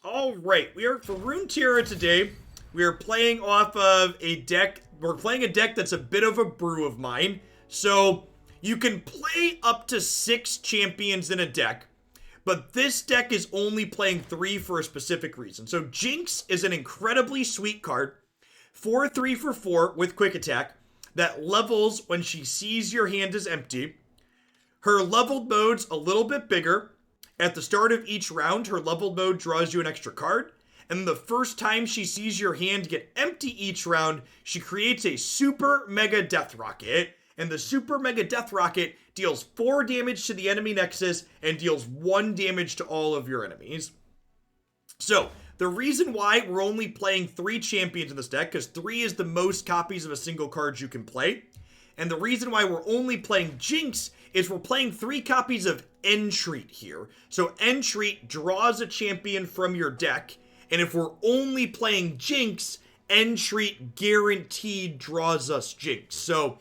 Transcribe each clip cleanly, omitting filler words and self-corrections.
All right, we are for Runeterra today. We are playing off of a deck. We're playing a deck that's a bit of a brew of mine. So you can play up to 6 champions in a deck, but this deck is only playing 3 for a specific reason. So Jinx is an incredibly sweet card, 4/3 for 4 with quick attack that levels when she sees your hand is empty. Her leveled mode's a little bit bigger. At the start of each round, her leveled mode draws you an extra card. And the first time she sees your hand get empty each round, she creates a Super Mega Death Rocket. And the Super Mega Death Rocket deals 4 damage to the enemy Nexus and deals 1 damage to all of your enemies. So, the reason why we're only playing 3 champions in this deck, because 3 is the most copies of a single card you can play. And the reason why we're only playing Jinx is we're playing 3 copies of Entreat here. So Entreat draws a champion from your deck, and if we're only playing Jinx, Entreat guaranteed draws us Jinx. So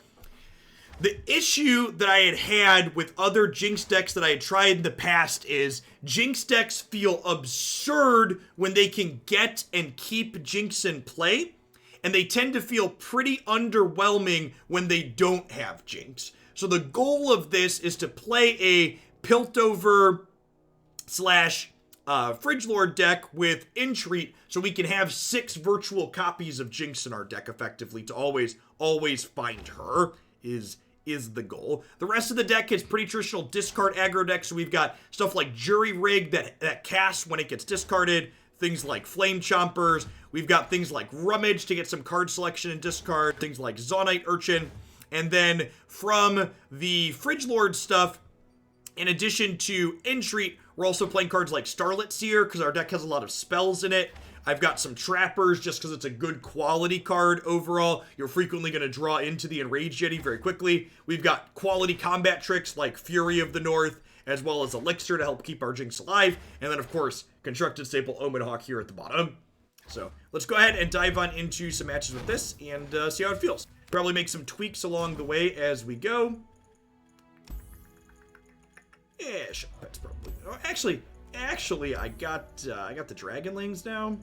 the issue that I had with other Jinx decks that I had tried in the past is Jinx decks feel absurd when they can get and keep Jinx in play, and they tend to feel pretty underwhelming when they don't have Jinx. So the goal of this is to play a Piltover slash Fridge Lord deck with Entreat so we can have 6 virtual copies of Jinx in our deck effectively to always find her is the goal. The rest of the deck is pretty traditional discard aggro deck, so we've got stuff like Jury Rig that casts when it gets discarded, things like Flame Chompers, we've got things like Rummage to get some card selection and discard, things like Zaunite Urchin, and then from the Fridge Lord stuff, in addition to Entreat, we're also playing cards like Starlit Seer because our deck has a lot of spells in it. I've got some Trappers just because it's a good quality card overall. You're frequently going to draw into the Enraged Yeti very quickly. We've got quality combat tricks like Fury of the North, as well as Elixir to help keep our Jinx alive. And then, of course, Constructed Staple Omen Hawk here at the bottom. So let's go ahead and dive on into some matches with this and see how it feels. Probably make some tweaks along the way as we go. Yeah, sure. That's probably... Oh, actually, I got the Dragonlings now.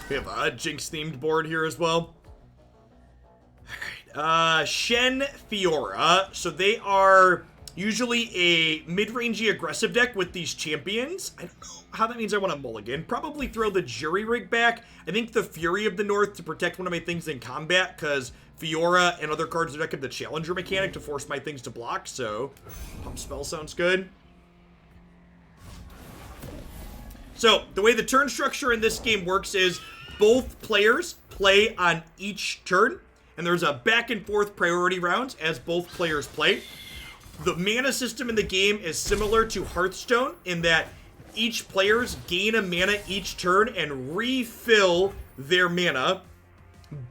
We have a Jinx-themed board here as well. Alright, Shen Fiora. So they are usually a mid-rangey aggressive deck with these champions. I don't know how that means I want to mulligan. Probably throw the Jury Rig back. I think the Fury of the North to protect one of my things in combat, because Fiora and other cards in the deck have the Challenger mechanic to force my things to block, so Pump Spell sounds good. So, the way the turn structure in this game works is both players play on each turn, and there's a back and forth priority rounds as both players play. The mana system in the game is similar to Hearthstone in that each players gain a mana each turn and refill their mana.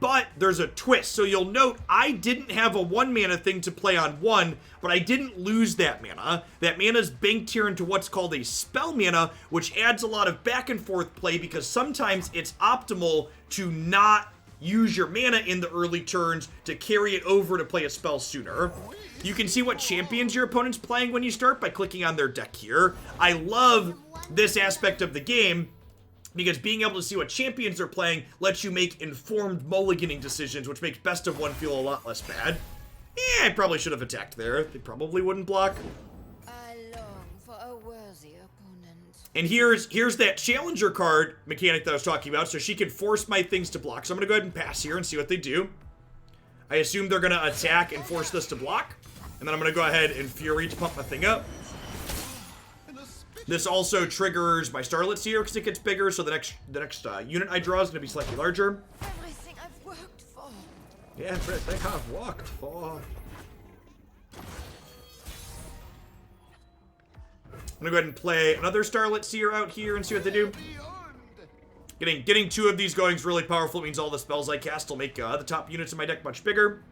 But there's a twist. So you'll note I didn't have a 1 mana thing to play on 1, but I didn't lose that mana. That mana's banked here into what's called a spell mana, which adds a lot of back and forth play because sometimes it's optimal to not use your mana in the early turns to carry it over to play a spell sooner. You can see what champions your opponent's playing when you start by clicking on their deck here. I love this aspect of the game because being able to see what champions they're playing lets you make informed mulliganing decisions, which makes best of one feel a lot less bad. I probably should have attacked there. They probably wouldn't block. I long for a worthy opponent. And here's that challenger card mechanic that I was talking about, so she can force my things to block. So I'm gonna go ahead and pass here and see what they do. I assume they're gonna attack and force this to block. And then I'm gonna go ahead and Fury to pump my thing up. This also triggers my Starlit Seer because it gets bigger, so the next unit I draw is going to be slightly larger. Everything I've worked for. Yeah, everything I've worked for. I'm going to go ahead and play another Starlit Seer out here and see what they do. Getting 2 of these going is really powerful. It means all the spells I cast will make the top units in my deck much bigger.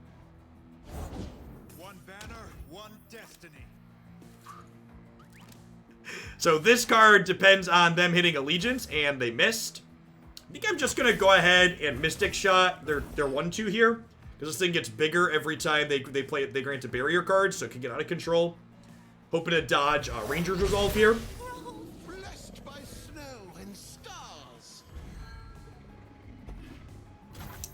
One banner, one destiny. So this card depends on them hitting Allegiance, and they missed. I think I'm just going to go ahead and Mystic Shot their 1-2 here, because this thing gets bigger every time they grant a barrier card, so it can get out of control. Hoping to dodge Ranger's Resolve here. Blessed by snow and stars.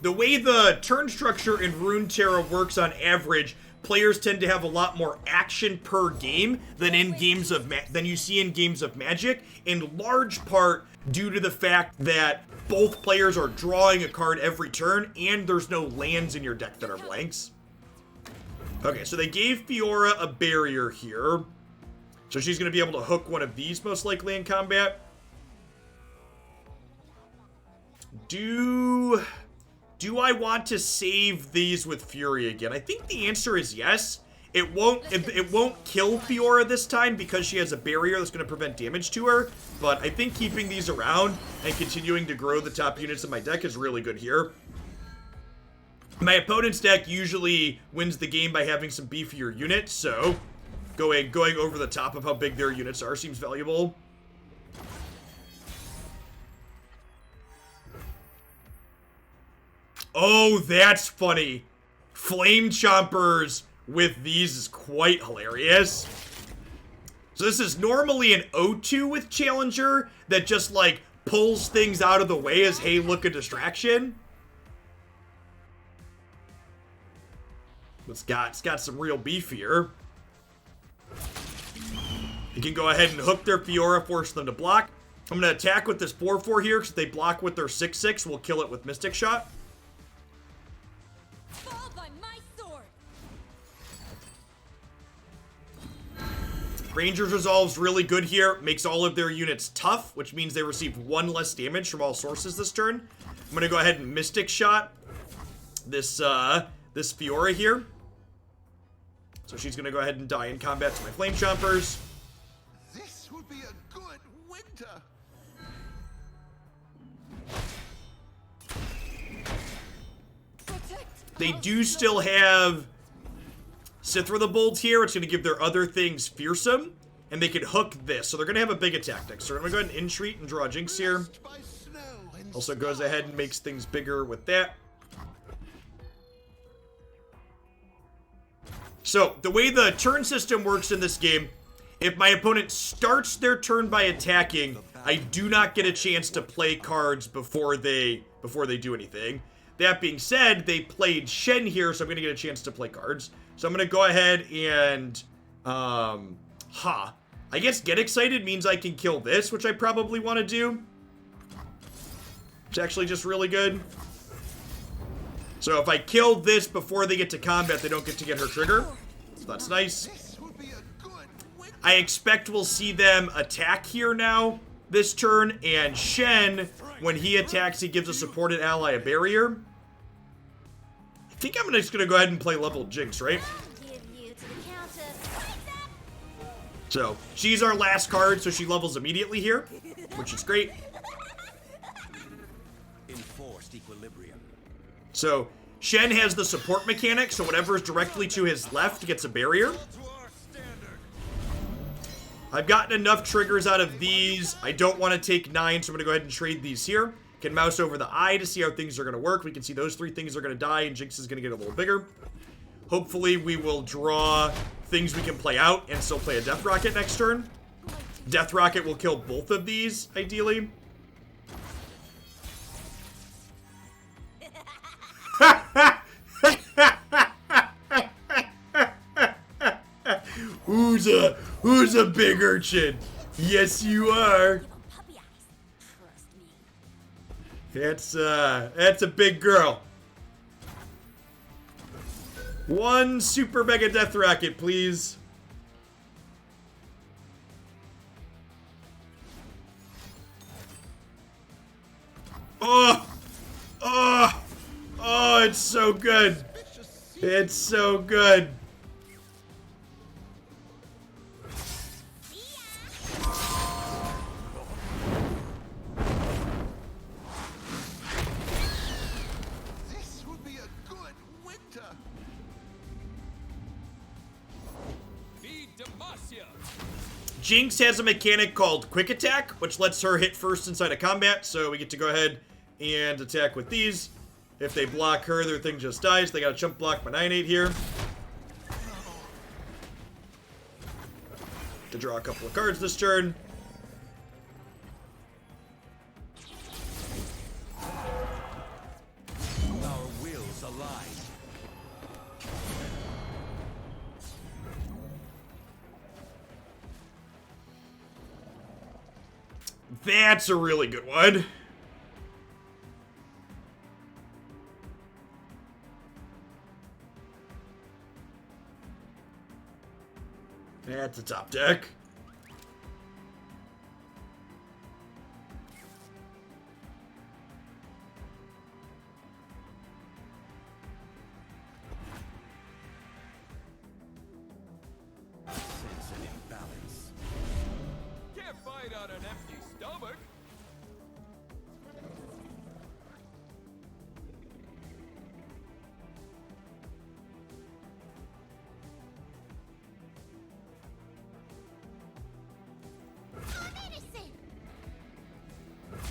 The way the turn structure in Runeterra works on average, players tend to have a lot more action per game than you see in games of Magic, in large part due to the fact that both players are drawing a card every turn and there's no lands in your deck that are blanks. Okay, so they gave Fiora a barrier here. So she's going to be able to hook one of these most likely in combat. Do I want to save these with Fury again? I think the answer is yes. It won't kill Fiora this time because she has a barrier that's going to prevent damage to her. But I think keeping these around and continuing to grow the top units in my deck is really good here. My opponent's deck usually wins the game by having some beefier units, so going over the top of how big their units are seems valuable. Oh, that's funny. Flame Chompers with these is quite hilarious. So this is normally an O2 with Challenger that just, like, pulls things out of the way as, hey, look, a distraction. It's got some real beef here. You can go ahead and hook their Fiora, force them to block. I'm going to attack with this 4-4 here, because if they block with their 6-6, we'll kill it with Mystic Shot. Fall by my sword. Ranger's Resolve's really good here. Makes all of their units tough, which means they receive 1 less damage from all sources this turn. I'm going to go ahead and Mystic Shot this Fiora here. So she's going to go ahead and die in combat to my Flame Chompers. This would be a good winter. They do still have Sithra the Bold here. It's going to give their other things fearsome. And they can hook this. So they're going to have a big attack deck. So we're going to go ahead and Entreat and draw Jinx here. Also goes ahead and makes things bigger with that. So, the way the turn system works in this game, if my opponent starts their turn by attacking, I do not get a chance to play cards before they do anything. That being said, they played Shen here, so I'm going to get a chance to play cards. So I'm going to go ahead and, I guess Get Excited means I can kill this, which I probably want to do. It's actually just really good. So if I kill this before they get to combat, they don't get to get her trigger. So that's nice. I expect we'll see them attack here now this turn. And Shen, when he attacks, he gives a supported ally a barrier. I think I'm just going to go ahead and play level Jinx, right? So she's our last card, so she levels immediately here, which is great. Enforced equilibrium. So, Shen has the support mechanic, so whatever is directly to his left gets a barrier. I've gotten enough triggers out of these. I don't want to take 9, so I'm going to go ahead and trade these here. Can mouse over the eye to see how things are going to work. We can see those 3 things are going to die, and Jinx is going to get a little bigger. Hopefully, we will draw things we can play out and still play a Death Rocket next turn. Death Rocket will kill both of these, ideally. Who's a big urchin? Yes, you are. That's a big girl. 1 Super Mega Death Rocket, please. Oh, it's so good. It's so good. This would be a good winter. Jinx has a mechanic called Quick Attack, which lets her hit first inside of combat, so we get to go ahead and attack with these. If they block her, their thing just dies. They got a chump block my 9/8 here. To draw a couple of cards this turn. Our wills align. That's a really good one. That's a top deck. Sense an imbalance. Can't fight on an empty stomach.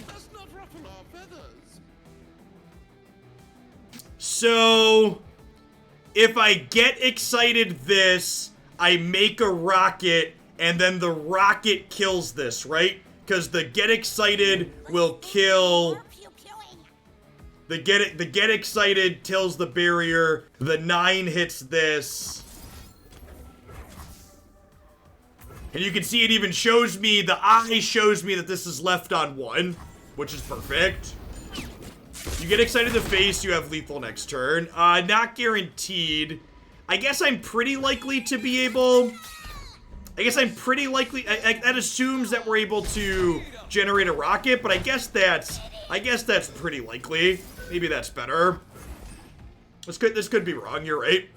Let's not ruffle our feathers. So, if I get excited this, I make a rocket, and then the rocket kills this, right? Because the get excited will kill... The get excited kills the barrier. The 9 hits this. And you can see it even shows me, the eye shows me that this is left on 1, which is perfect. You get excited the face, you have lethal next turn. Not guaranteed. I guess I'm pretty likely to be able... I guess I'm pretty likely... that assumes that we're able to generate a rocket, but I guess that's pretty likely. Maybe that's better. This could be wrong, you're right.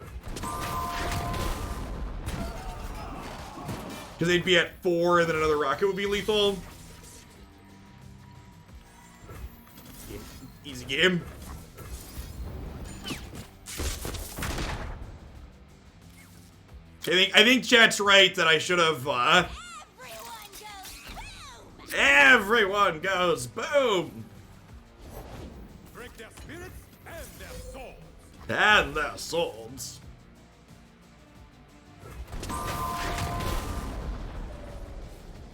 Because they'd be at 4 and then another rocket would be lethal. Easy game. I think chat's right that I should have, Everyone goes boom! Break their spirits and their souls. And their swords.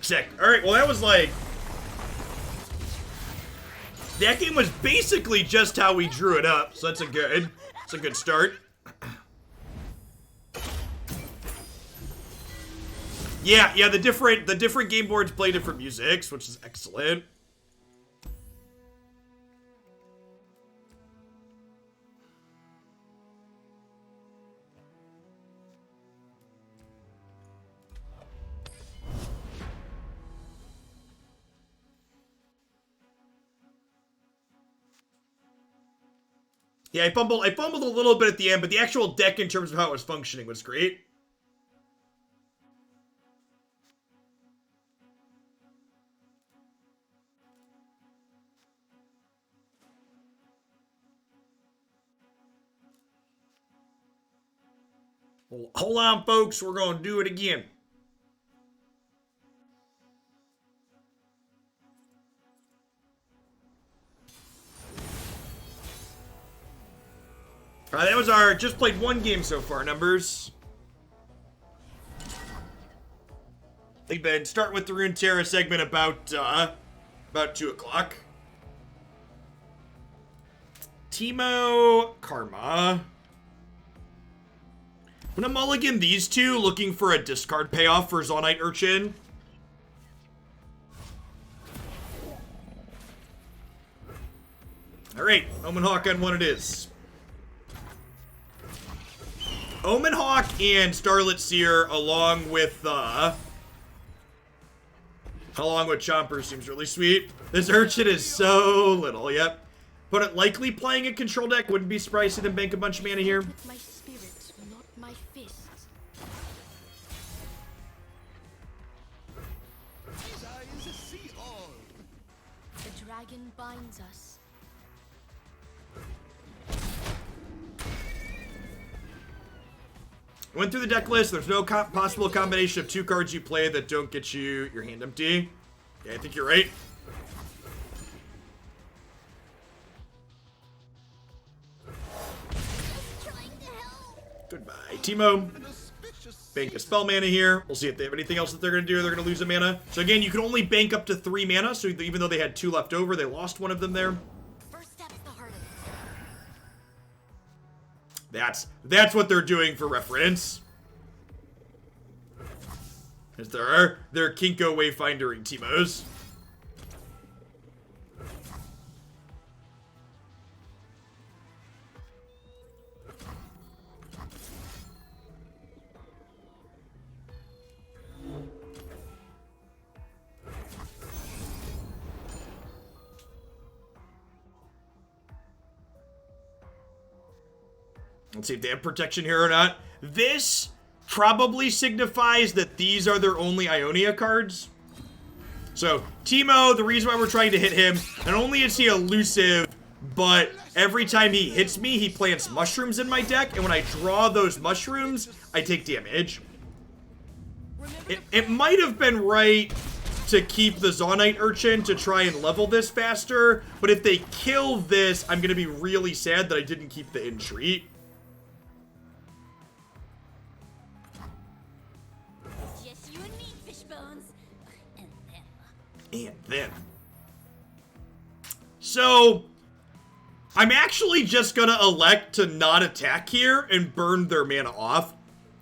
Sick. Alright, well that was like... That game was basically just how we drew it up, so that's a good start. Yeah, the different game boards play different musics, which is excellent. Yeah, I fumbled a little bit at the end, but the actual deck in terms of how it was functioning was great. Well, hold on, folks. We're going to do it again. All right, that was our just played one game so far numbers. Think Ben, start with the Runeterra segment about 2 o'clock. Teemo, Karma. I'm gonna mulligan these two, looking for a discard payoff for Zonite Urchin. Alright, Omen Hawk on one it is. Omen Hawk and Starlit Seer along with Chomper seems really sweet. This Urchin is so little, yep. But it likely playing a control deck, wouldn't be surprised to see them bank a bunch of mana here. With my spirit, not my fists. His eyes see all. The dragon binds us. Went through the deck list. There's no possible combination of 2 cards you play that don't get you your hand empty. Yeah, I think you're right. Goodbye, Teemo. Bank a spell mana here. We'll see if they have anything else that they're going to do. They're going to lose a mana. So again, you can only bank up to 3 mana. So even though they had 2 left over, they lost one of them there. First step's the hardest. That's what they're doing for reference. As they're Kinko wayfindering Teemos. Let's see if they have protection here or not. This probably signifies that these are their only Ionia cards. So, Teemo, the reason why we're trying to hit him, not only is he elusive, but every time he hits me, he plants mushrooms in my deck, and when I draw those mushrooms, I take damage. It might have been right to keep the Zaunite Urchin to try and level this faster, but if they kill this, I'm going to be really sad that I didn't keep the Entreat. And then. So, I'm actually just gonna elect to not attack here and burn their mana off.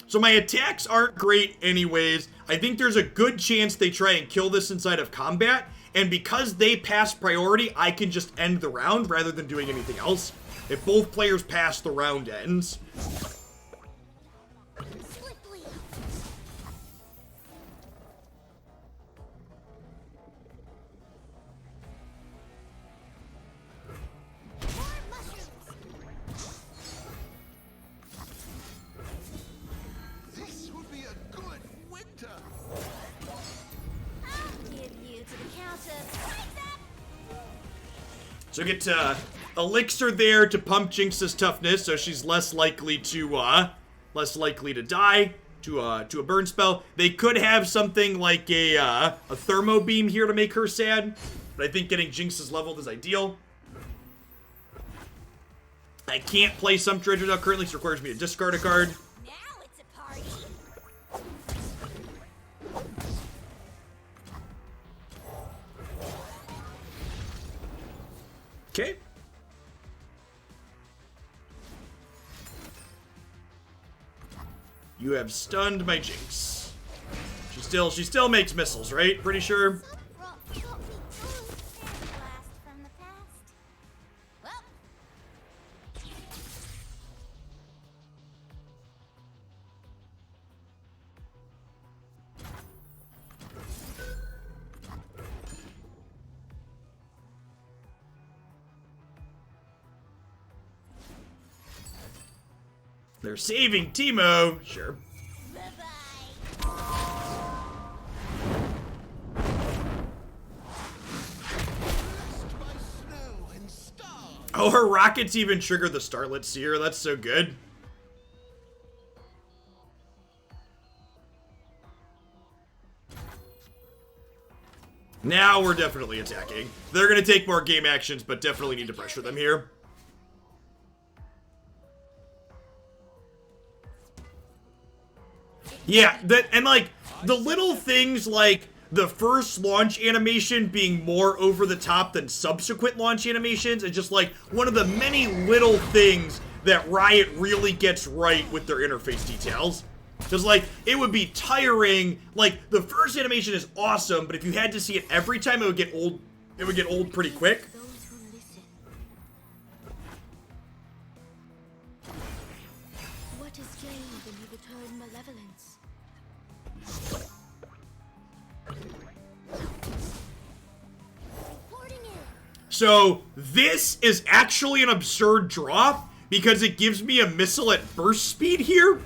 So my attacks aren't great anyways. I think there's a good chance they try and kill this inside of combat. And because they pass priority, I can just end the round rather than doing anything else. If both players pass, the round ends. So get Elixir there to pump Jinx's toughness, so she's less likely to die to a burn spell. They could have something like a Thermo Beam here to make her sad, but I think getting Jinx's leveled is ideal. I can't play some Dredger now currently, so it requires me to discard a card. Now it's a party. Okay. You have stunned my Jinx. She still makes missiles, right? Pretty sure. They're saving Teemo. Sure. Oh, her rockets even trigger the Starlit Seer. That's so good. Now we're definitely attacking. They're going to take more game actions, but definitely need to pressure them here. Yeah, and like, the little things like the first launch animation being more over the top than subsequent launch animations is just like one of the many little things that Riot really gets right with their interface details. Because like, it would be tiring, like the first animation is awesome, but if you had to see it every time, it would get old pretty quick. What is gained when you return malevolence? So this is actually an absurd draw because it gives me a missile at burst speed here.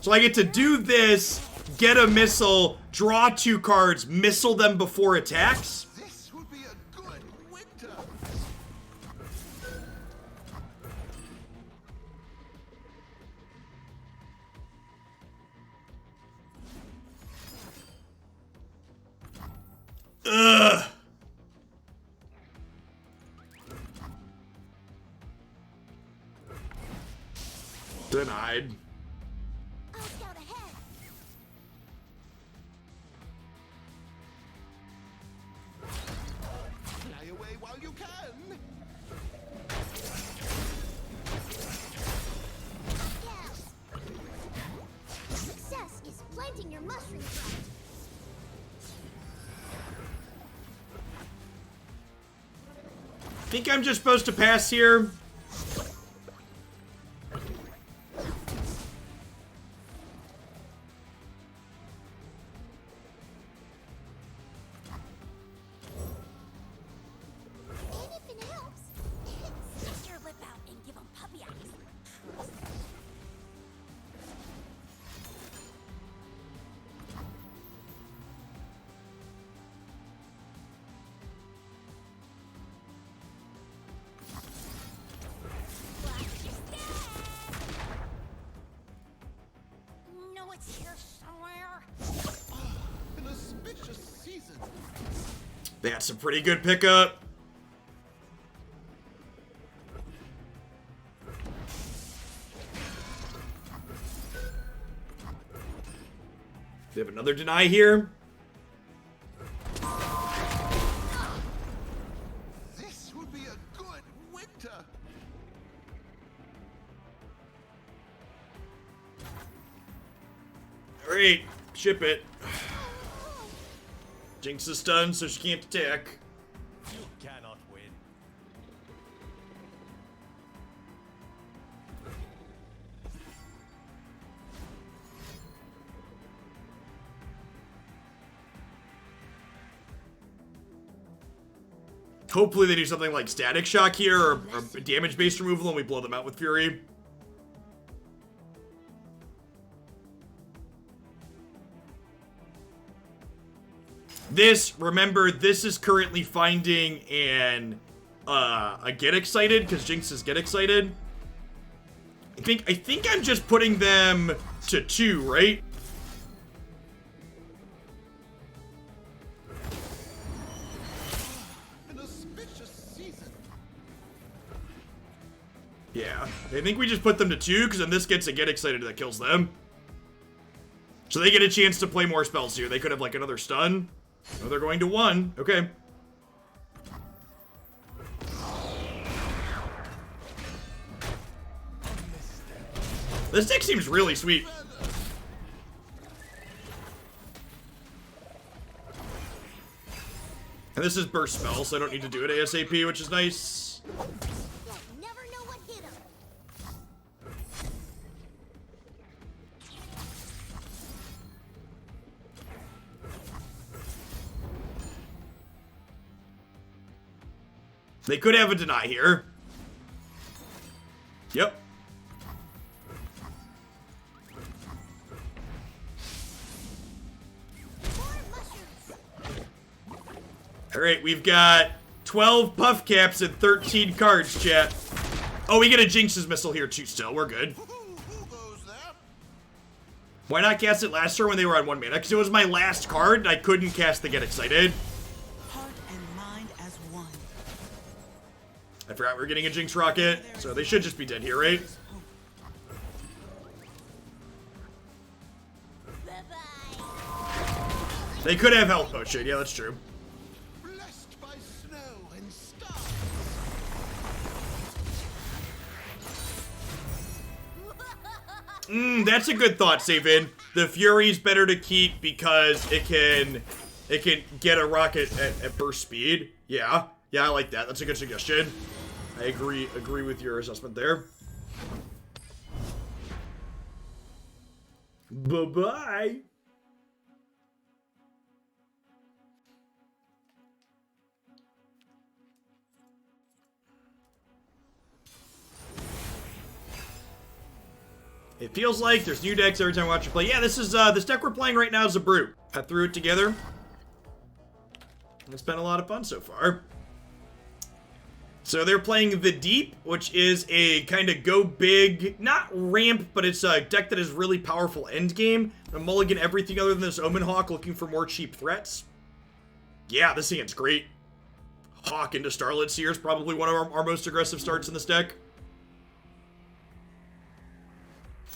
So I get to do this, get a missile, draw 2 cards, missile them before attacks. This would be a good winter. Ugh. Denied. I'll scout ahead. Fly away while you can. Yes. Success is planting your mushroom right. Think I'm just supposed to pass here? Anything helps. Stick your lip out and give 'em puppy eyes. No, it's here somewhere. An auspicious season. That's a pretty good pickup. They have another deny here. This would be a good winter. Alright, ship it. Jinx is stunned, so she can't attack. You cannot win. Hopefully they do something like Static Shock here, or damage-based removal, and we blow them out with Fury. This, remember, this is currently finding an a Get Excited, because Jinx is Get Excited. I think I'm just putting them to 2, right? An auspicious season. Yeah, I think we just put them to 2, because then this gets a Get Excited that kills them. So they get a chance to play more spells here. They could have, like, another stun. Oh, they're going to 1. Okay. This deck seems really sweet. And this is burst spell, so I don't need to do it ASAP, which is nice. You'll never know what hit 'em. They could have a deny here. Yep. More mushrooms. Alright, we've got 12 puff caps and 13 cards, chat. Oh, we get a Jinx's missile here too still. We're good. Who goes there? Why not cast it last turn when they were on 1 mana? Because it was my last card and I couldn't cast the Get Excited. Heart and mind as one. I forgot we were getting a Jinx rocket, so they should just be dead here, right? Bye-bye. They could have health potion. Yeah, that's true. Blessed by snow and stars. That's a good thought, Savin. The Fury's better to keep because it can get a rocket at burst speed. Yeah, I like that. That's a good suggestion. I agree with your assessment there. Bye-bye. It feels like there's new decks every time I watch you play. Yeah, this deck we're playing right now is a Brute. I threw it together. It's been a lot of fun so far. So they're playing the Deep, which is a kind of go big, not ramp, but it's a deck that is really powerful endgame. A mulligan everything other than this Omen Hawk, looking for more cheap threats. Yeah, this hand's great. Hawk into Starlit Seer is probably one of our most aggressive starts in this deck.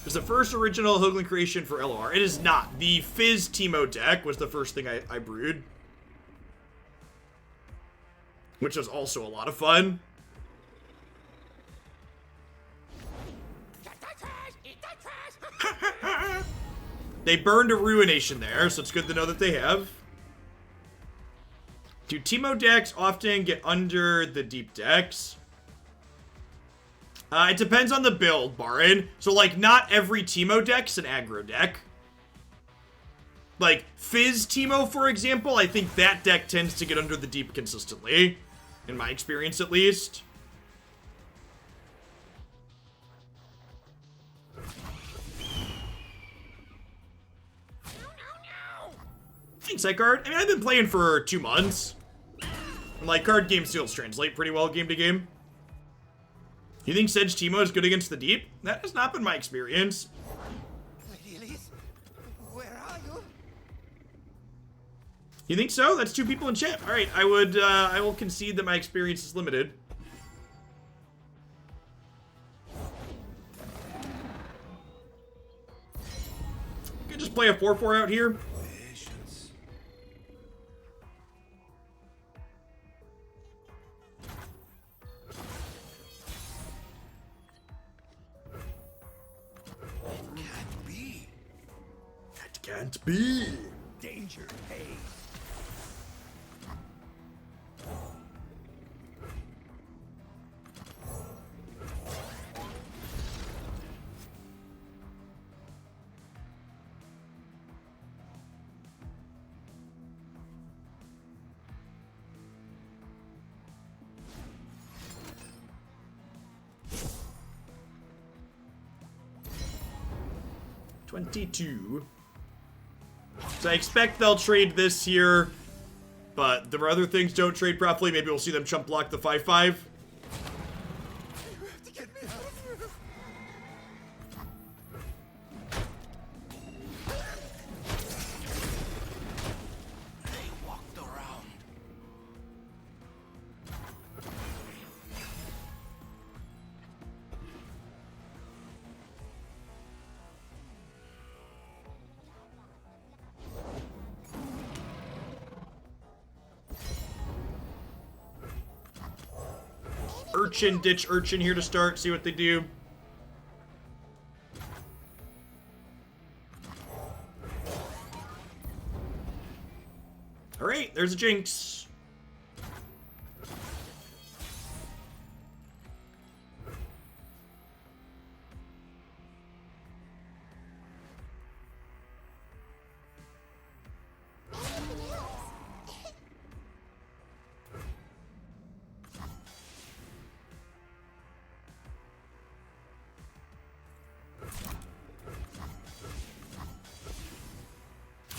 It's the first original Hoagland creation for LOR. It is not. The Fizz Teemo deck was the first thing I brewed. Which was also a lot of fun. They burned a Ruination there, so it's good to know that they have. Do Teemo decks often get under the deep decks? It depends on the build, Barin. So, like, not every Teemo deck's an aggro deck. Like, Fizz Teemo, for example, I think that deck tends to get under the deep consistently. In my experience, at least. Thanks, Icard. I mean, I've been playing for 2 months. And, like, card game skills translate pretty well game to game. You think Sedge Teemo is good against the deep? That has not been my experience. Lady Elise, where are you? You think so? That's 2 people in chat. All right, I will concede that my experience is limited. You can just play a 4/4 out here. Patience. It can't be. That can't be. Danger pays. $22. So I expect they'll trade this here, but the other things don't trade properly. Maybe we'll see them chump block the 5/5. You have to get me out of here. They walked around. Urchin, ditch Urchin here to start. See what they do. All right, there's a Jinx.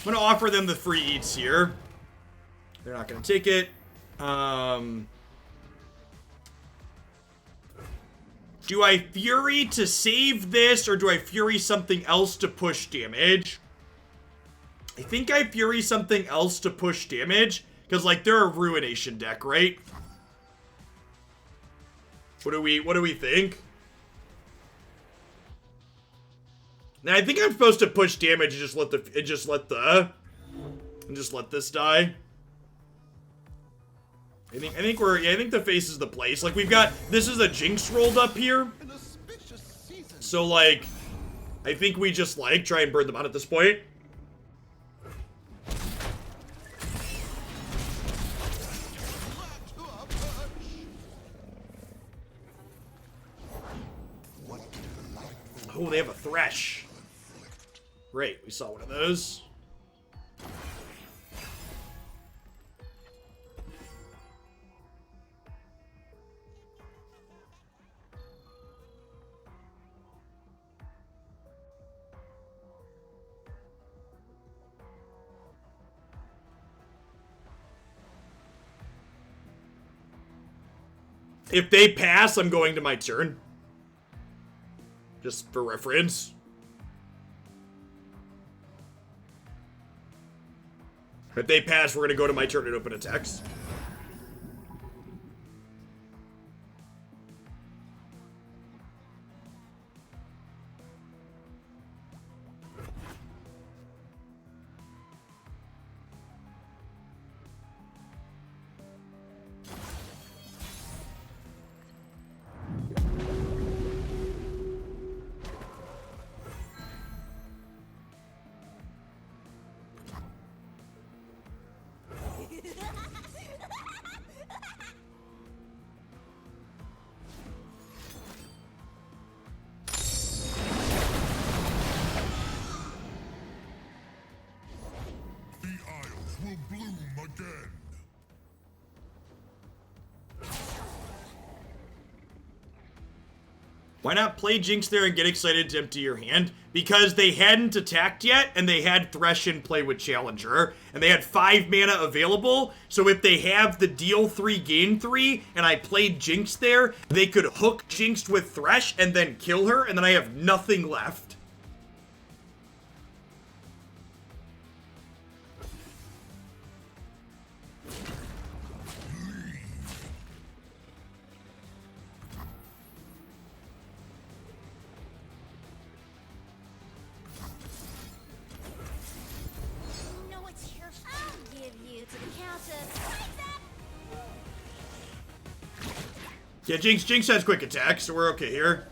I'm gonna offer them the free eats here. They're not gonna take it. Do I Fury to save this, or do I Fury something else to push damage? I think I Fury something else to push damage, because like they're a Ruination deck, right? What do we think? Now I think I'm supposed to push damage and just let this die. I think the face is the place. Like we've got, this is a Jinx rolled up here. An auspicious season. So like, I think we just like try and burn them out at this point. Oh, they have a Thresh. Great, we saw one of those. If they pass, I'm going to my turn. Just for reference. If they pass, we're going to go to my turn and open attacks. Will bloom again. Why not play Jinx there and get excited to empty your hand? Because they hadn't attacked yet, and they had Thresh in play with Challenger, and they had 5 mana available, so if they have the deal 3, gain 3, and I played Jinx there, they could hook Jinx with Thresh and then kill her, and then I have nothing left. Yeah, Jinx has quick attack, so we're okay here.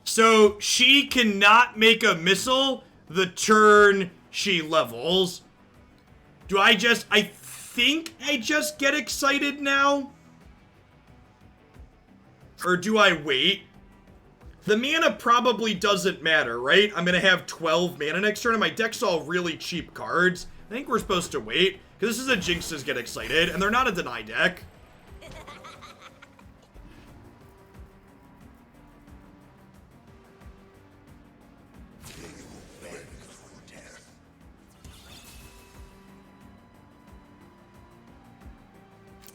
So she cannot make a missile the turn she levels. I think I just get excited now? Or do I wait? The mana probably doesn't matter, right? I'm gonna have 12 mana next turn, and my deck's all really cheap cards. I think we're supposed to wait, because this is a Jinx's get excited, and they're not a deny deck.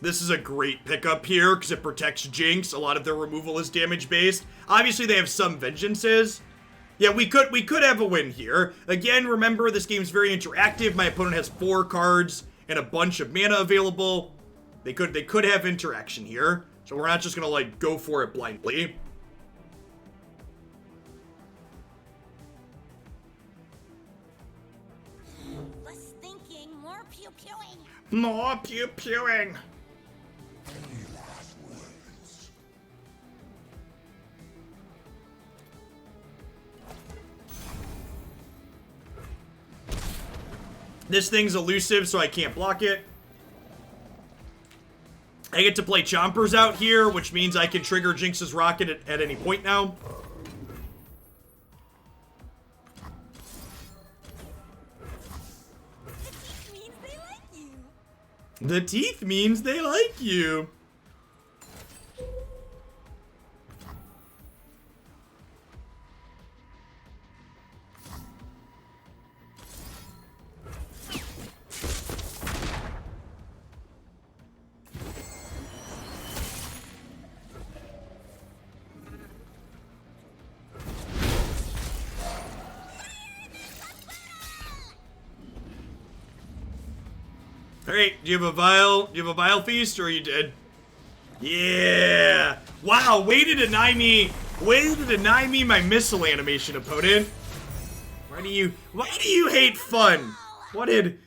This is a great pickup here because it protects Jinx. A lot of their removal is damage based. Obviously, they have some vengeances. Yeah, we could have a win here. Again, remember this game's very interactive. My opponent has 4 cards and a bunch of mana available. They could have interaction here, so we're not just gonna like go for it blindly. Less thinking, more pew-pewing. More pew-pewing. This thing's elusive, so I can't block it. I get to play Chompers out here, which means I can trigger Jinx's Rocket at any point now. The teeth means they like you. Alright, do you have a vial? Do you have a vial feast, or are you dead? Yeah! Wow, way to deny me my missile animation, opponent. Why do you hate fun? What did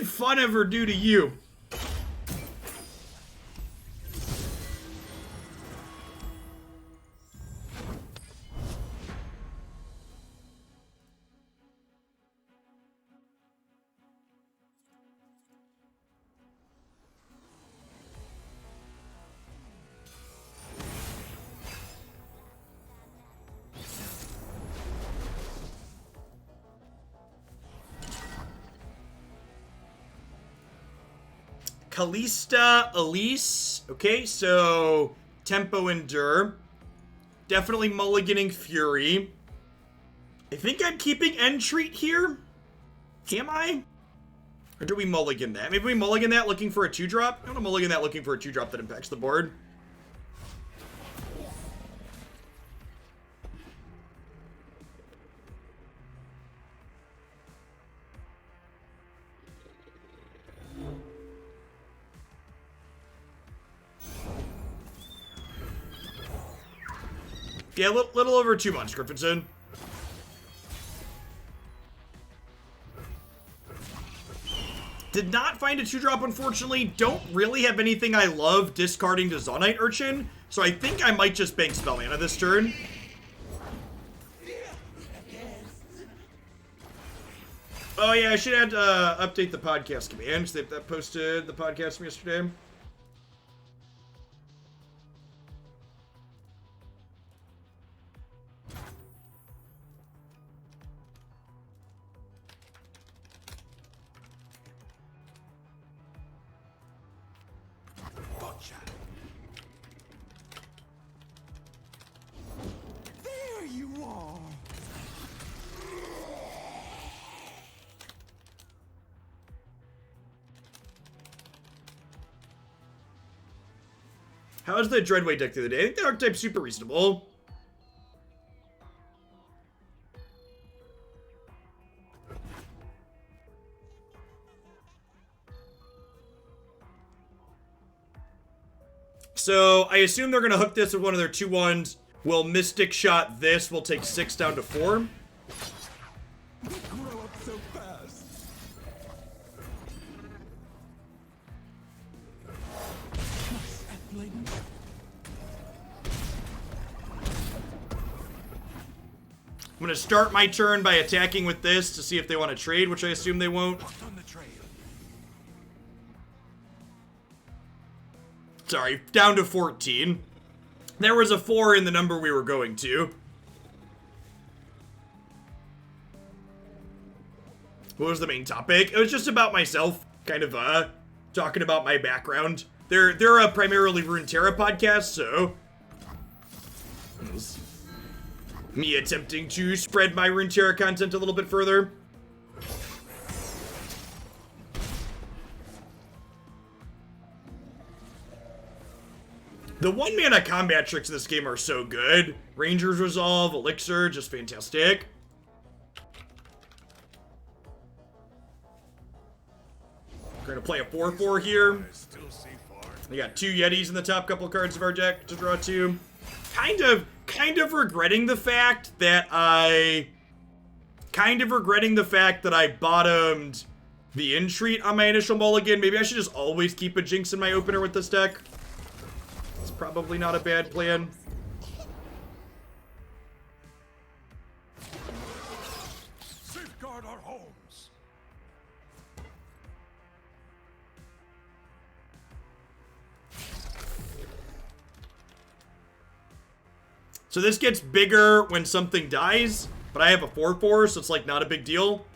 fun ever do to you? Kalista, Elise. Okay, so Tempo Endure. Definitely mulliganing Fury. I think I'm keeping Entreat here. Am I? Or do we mulligan that? Maybe we mulligan that looking for a 2-drop? I want to mulligan that looking for a 2-drop that impacts the board. Yeah, little over 2 months, Griffinson. Did not find a 2-drop, unfortunately. Don't really have anything I love discarding to Zonite Urchin, so I think I might just bank Spell Mana this turn. Oh yeah, I should add update the podcast commands. That posted the podcast from yesterday. There you are. How is the Dreadway deck the other day? I think the archetype's super reasonable. So I assume they're gonna hook this with one of their 2/1s. We'll Mystic Shot this. We'll take 6 down to 4. They grow up so fast. I'm gonna start my turn by attacking with this to see if they want to trade, which I assume they won't. On the trail. Sorry, down to 14. There was a 4 in the number we were going to. What was the main topic? It was just about myself, kind of talking about my background. They're a primarily Runeterra podcast, so it was me attempting to spread my Runeterra content a little bit further. The 1-mana combat tricks in this game are so good. Ranger's Resolve, Elixir, just fantastic. We're gonna play a 4/4 here. We got 2 Yetis in the top couple cards of our deck to draw 2. Kind of regretting the fact that I bottomed the Entreat on my initial mulligan. Maybe I should just always keep a Jinx in my opener with this deck. It's probably not a bad plan. Safeguard our homes. So this gets bigger when something dies, but I have a 4/4, so it's like not a big deal.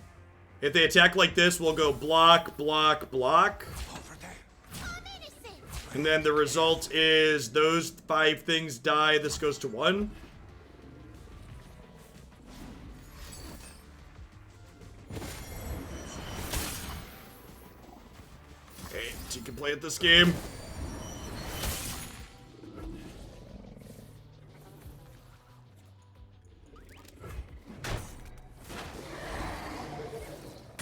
If they attack like this, we'll go block, block, block. Over there. I'm innocent. And then the result is those 5 things die. This goes to 1. Okay, you can play at this game.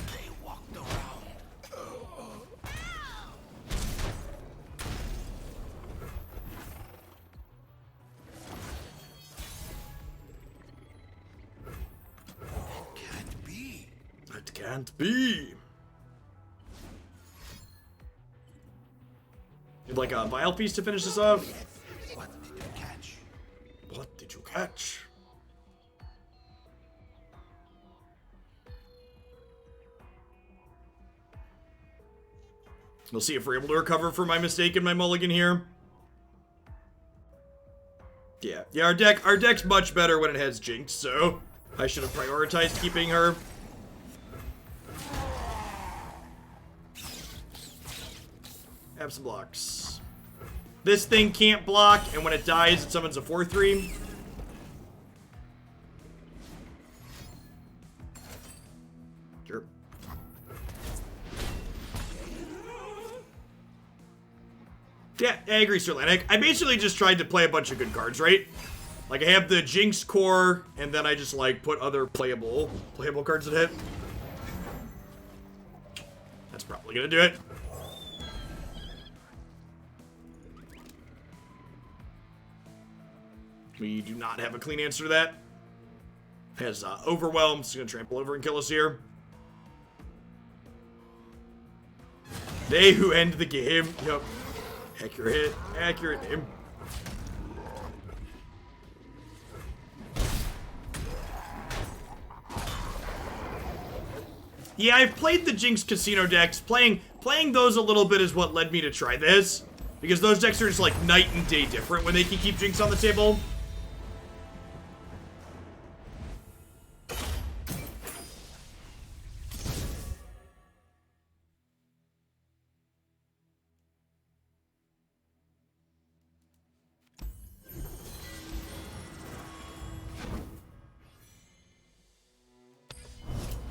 They walked around. Can't be. It can't be. You'd like a Vile piece to finish this off? What did you catch? What did you catch? We'll see if we're able to recover from my mistake in my mulligan here. Yeah, our deck's much better when it has Jinx, so I should have prioritized keeping her. Have some blocks. This thing can't block, and when it dies, it summons a 4/3. Sure. Yeah, I agree, Sir Atlantic. I basically just tried to play a bunch of good cards, right? Like, I have the Jinx core, and then I just, like, put other playable cards that hit. That's probably gonna do it. We do not have a clean answer to that. Has Overwhelm, so gonna trample over and kill us here. They who end the game. Yep. Accurate name. Yeah, I've played the Jinx Casino decks. Playing those a little bit is what led me to try this. Because those decks are just like night and day different when they can keep Jinx on the table.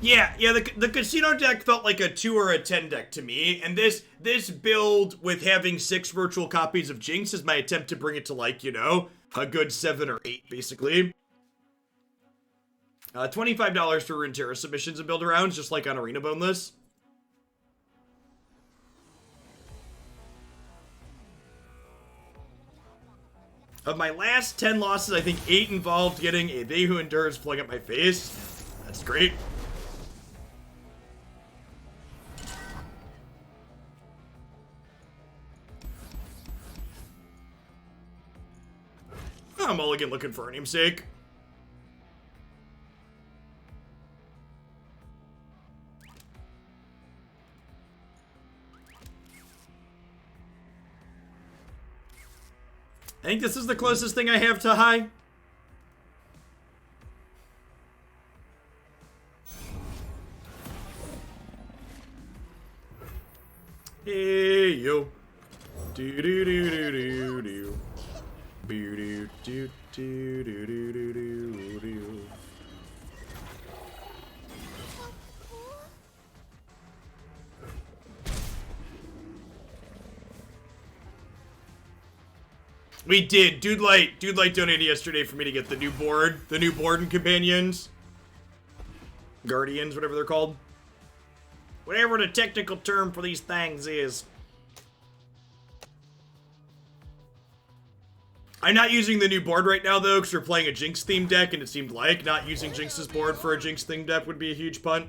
Yeah, the casino deck felt like a 2 or a 10 deck to me, and this build with having 6 virtual copies of Jinx is my attempt to bring it to, like, you know, a good 7 or 8, basically. $25 for Runeterra submissions and build arounds, just like on Arena Boneless. Of my last 10 losses, I think 8 involved getting a They Who Endures flung at my face. That's great. I'm mulligan looking for her namesake. I think this is the closest thing I have to high. Hey yo. Do do do do do do. Do do do do do do do do. We did. Dude Light donated yesterday for me to get the new board and companions. Guardians, whatever they're called. Whatever the technical term for these things is. I'm not using the new board right now, though, because we're playing a Jinx themed deck, and it seemed like not using Jinx's board for a Jinx themed deck would be a huge punt.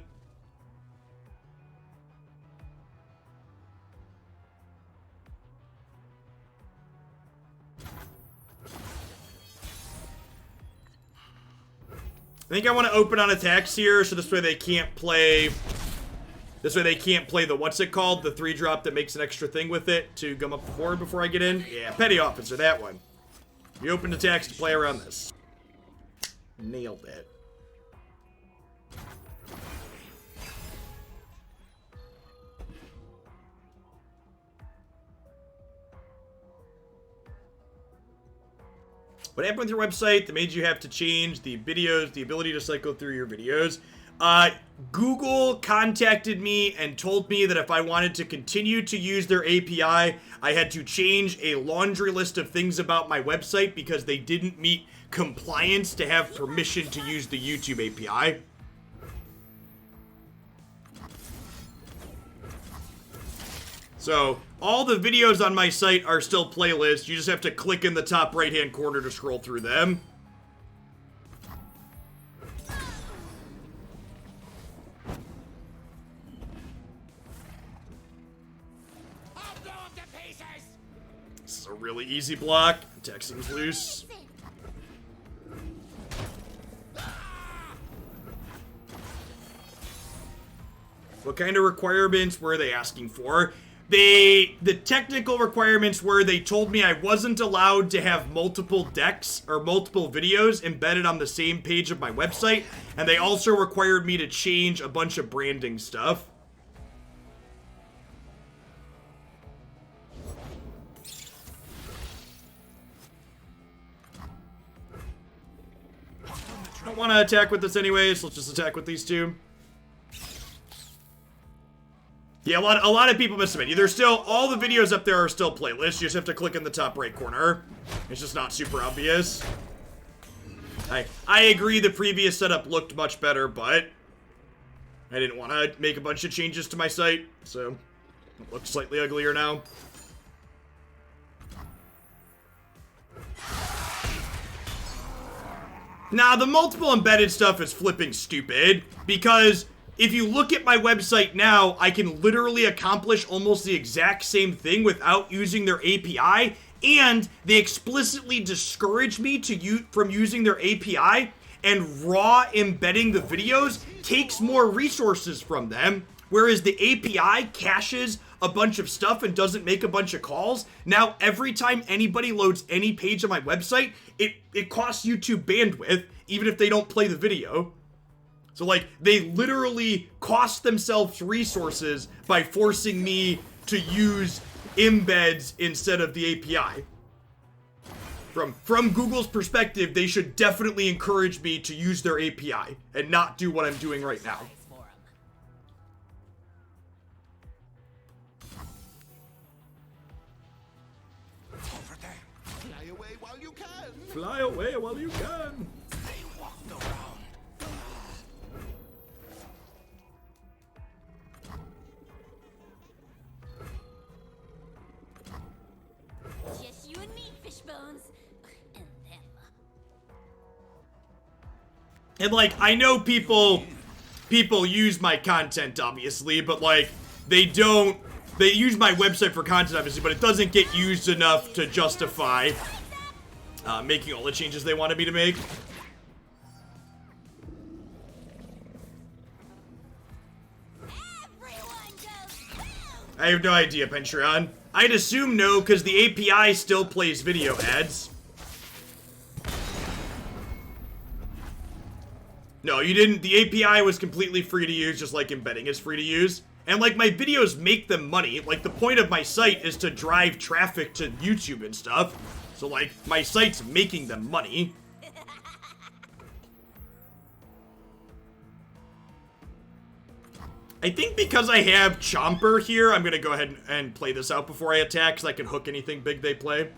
I think I want to open on attacks here, so this way they can't play... This way they can't play the, what's it called? The 3-drop that makes an extra thing with it to gum up the board before I get in. Yeah, Petty Officer, that one. We opened attacks to play around this. Nailed it. What happened with your website that made you have to change the videos, the ability to cycle through your videos? Google contacted me and told me that if I wanted to continue to use their API, I had to change a laundry list of things about my website because they didn't meet compliance to have permission to use the YouTube API. So, all the videos on my site are still playlists. You just have to click in the top right-hand corner to scroll through them. This is a really easy block. Attack seems loose. What kind of requirements were they asking for? The technical requirements were they told me I wasn't allowed to have multiple decks or multiple videos embedded on the same page of my website, and they also required me to change a bunch of branding stuff. want to attack with this anyways. Let's just attack with these two. Yeah, a lot of people missed them. There's still, all the videos up there are still playlists. You just have to click in the top right corner. It's just not super obvious. I agree the previous setup looked much better, but I didn't want to make a bunch of changes to my site, so it looks slightly uglier now. Nah, the multiple embedded stuff is flipping stupid, because if you look at my website now, I can literally accomplish almost the exact same thing without using their API, and they explicitly discourage me from using their API, and raw embedding the videos takes more resources from them, whereas the API caches a bunch of stuff and doesn't make a bunch of calls. Now, every time anybody loads any page on my website, it costs YouTube bandwidth, even if they don't play the video. So, like, they literally cost themselves resources by forcing me to use embeds instead of the API. From Google's perspective, they should definitely encourage me to use their API and not do what I'm doing right now. Over there. Fly away while you can. Fly away while you can. They walked around. Just you and me, Fishbones. And them. And, like, I know people use my content, obviously, but, like, they use my website for content, obviously, but it doesn't get used enough to justify making all the changes they wanted me to make. Everyone goes boom! I have no idea, Pentreon. I'd assume no, because the API still plays video ads. No, you didn't. The API was completely free to use, just like embedding is free to use. And, like, my videos make them money. Like, the point of my site is to drive traffic to YouTube and stuff. So, like, my site's making them money. I think because I have Chomper here, I'm gonna go ahead and play this out before I attack, because I can hook anything big they play.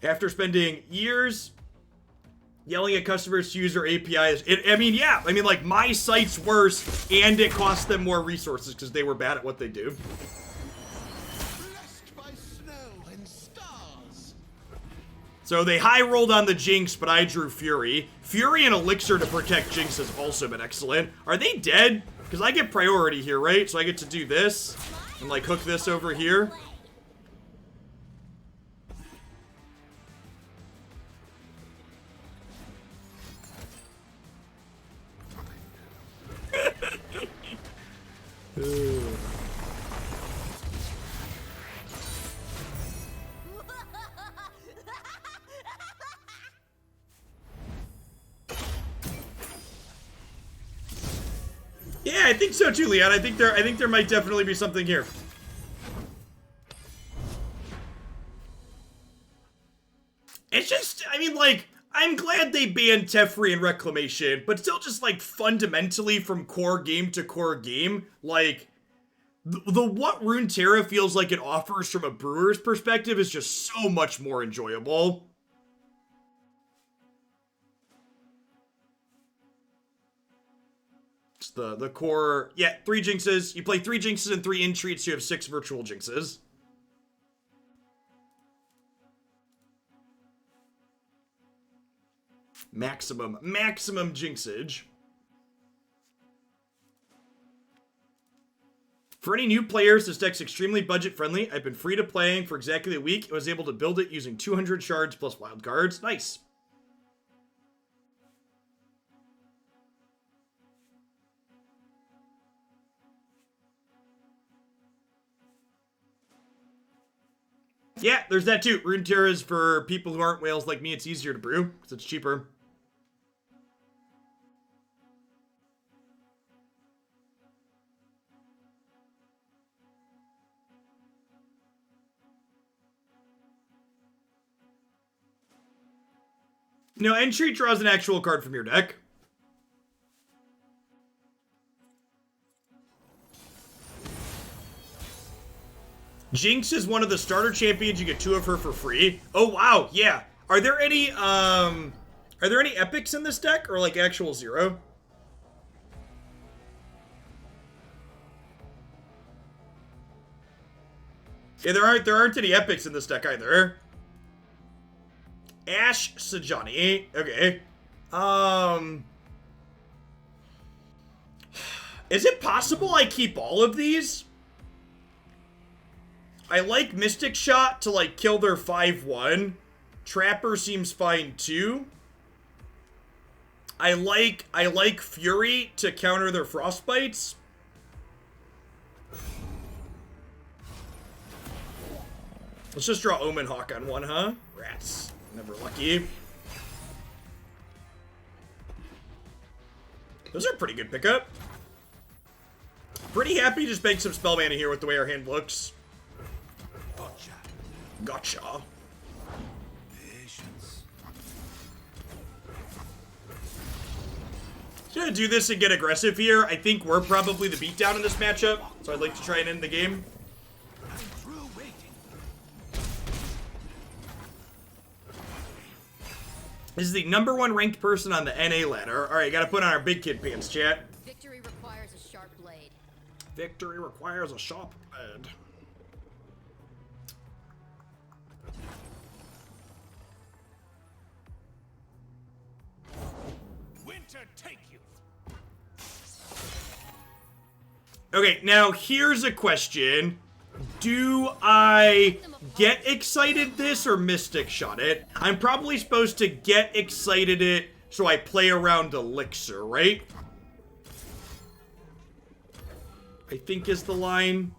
After spending years yelling at customers to use their APIs, like, my site's worse, and it costs them more resources because they were bad at what they do. Blessed by snow and stars. So they high rolled on the Jinx, but I drew Fury. Fury and Elixir to protect Jinx has also been excellent. Are they dead? Because I get priority here, right? So I get to do this and, like, hook this over here. Yeah, I think so too, Leon. I think there might definitely be something here. It's just, I mean, like, I'm glad they banned Teferi and Reclamation, but still just, like, fundamentally from core game to core game, like, the what Runeterra feels like it offers from a brewer's perspective is just so much more enjoyable. It's the core, yeah, 3 Jinxes. You play 3 Jinxes and 3 Entreats, so you have 6 virtual Jinxes. Maximum Jinxage. For any new players, this deck's extremely budget-friendly. I've been free to playing for exactly a week and was able to build it using 200 shards plus wild cards. Nice. Yeah, there's that too. Runeterra is for people who aren't whales like me. It's easier to brew because it's cheaper. No, Entreat draws an actual card from your deck. Jinx is one of the starter champions. You get 2 of her for free. Oh, wow. Yeah. Are there any epics in this deck or like actual 0? Yeah, there aren't any epics in this deck either. Ashe Sajani. Okay. Is it possible I keep all of these? I like Mystic Shot to, like, kill their 5-1. Trapper seems fine, too. I like Fury to counter their Frostbites. Let's just draw Omen Hawk on one, huh? Rats. Never lucky. Those are pretty good pickup. Pretty happy to just bank some spell mana here with the way our hand looks. Gotcha. Patience. Just gonna do this and get aggressive here. I think we're probably the beatdown in this matchup, so I'd like to try and end the game. I'm through waiting. This is the #1 ranked person on the NA ladder. Alright, gotta put on our big kid pants, chat. Victory requires a sharp blade. Victory requires a sharp blade. Winter take you. Okay, now here's a question. Do I get excited this or Mystic Shot it? I'm probably supposed to get excited it so I play around Elixir, right? I think is the line.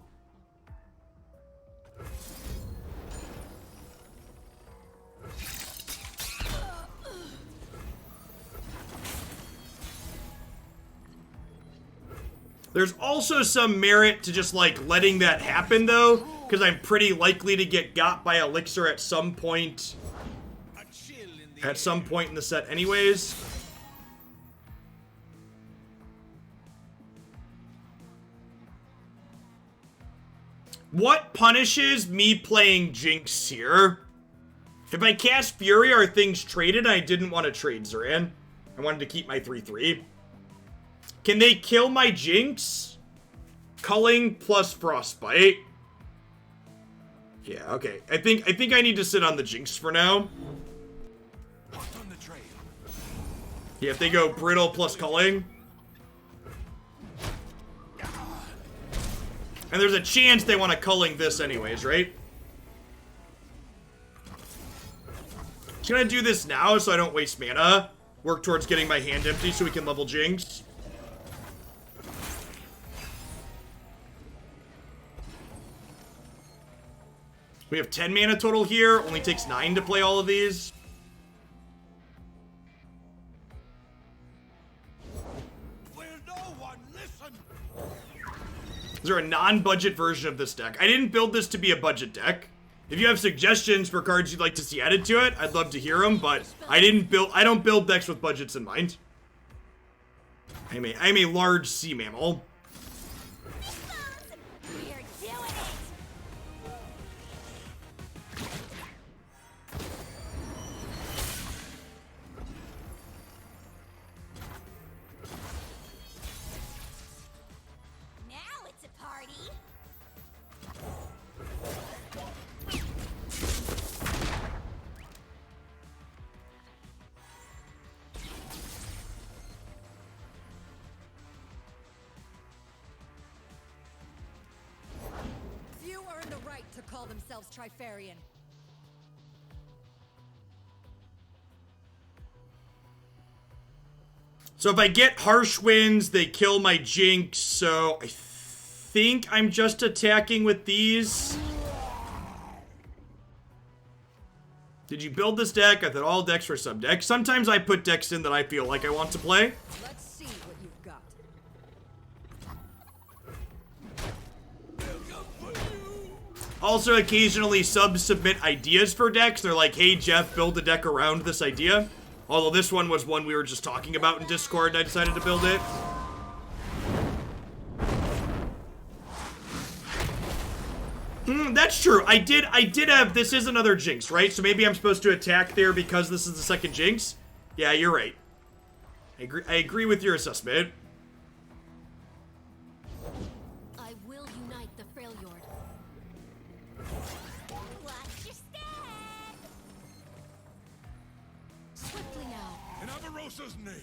There's also some merit to just, like, letting that happen, though, because I'm pretty likely to get got by Elixir at some point. A chill in the At some point in the set anyways. What punishes me playing Jinx here? If I cast Fury, are things traded? I didn't want to trade Zoran. I wanted to keep my 3/3. Can they kill my Jinx? Culling plus Frostbite. Yeah, okay. I think I need to sit on the Jinx for now. hot on the trail. Yeah, if they go Brittle plus Culling. And there's a chance they want to Culling this anyways, right? Just gonna do this now so I don't waste mana. Work towards getting my hand empty so we can level Jinx. We have 10 mana total here. Only takes 9 to play all of these. Will no one listen? Is there a non-budget version of this deck? I didn't build this to be a budget deck. If you have suggestions for cards you'd like to see added to it, I'd love to hear them, but I don't build decks with budgets in mind. I'm a large sea mammal. We're doing it. Now it's a party. Few earn the right to call themselves Trifarian. So if I get Harsh Winds, they kill my Jinx, so I think I'm just attacking with these. Did you build this deck? I thought all decks were sub-decks. Sometimes I put decks in that I feel like I want to play. Let's see what you've got. Also, occasionally subs submit ideas for decks. They're like, hey, Jeff, build a deck around this idea. Although this one was one we were just talking about in Discord, and I decided to build it. That's true. I did have, this is another Jinx, right? So maybe I'm supposed to attack there because this is the second Jinx? Yeah, you're right. I agree with your assessment. I will unite the Freljord. Watch your step! Swiftly now. In Avarosa's name.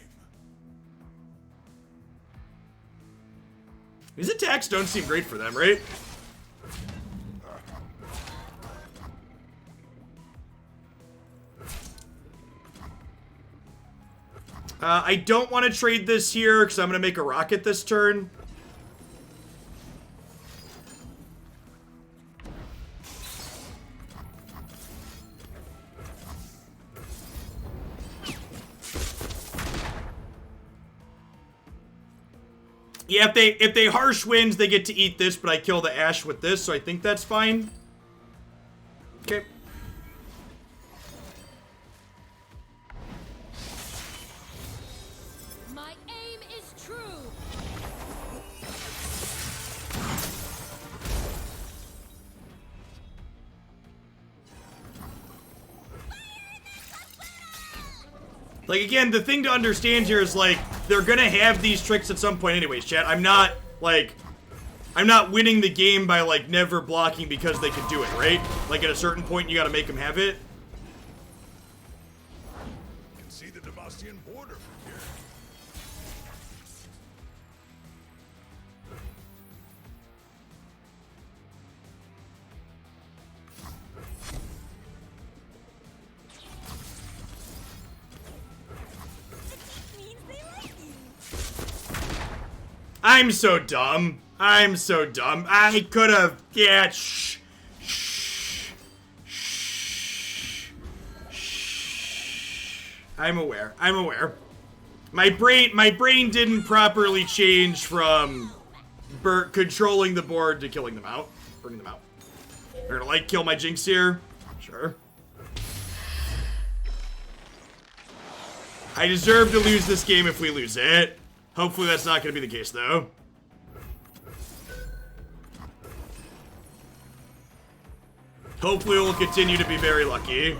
These attacks don't seem great for them, right? I don't want to trade this here because I'm going to make a rocket this turn. Yeah, if they harsh winds, they get to eat this, but I kill the Ashe with this, so I think that's fine. Okay. My aim is true. Like, again, the thing to understand here is, like, they're gonna have these tricks at some point anyways, chat. I'm not winning the game by, like, never blocking because they can do it, right? Like, at a certain point, you gotta make them have it. You can see the Demacian border from here. Means they like you. I'm so dumb. I'm so dumb. I could have. Yeah. Shh. I'm aware. I'm aware. My brain didn't properly change from controlling the board to killing them out. Bringing them out. They're gonna, like, kill my Jinx here. Sure. I deserve to lose this game if we lose it. Hopefully that's not gonna be the case, though. Hopefully we'll continue to be very lucky.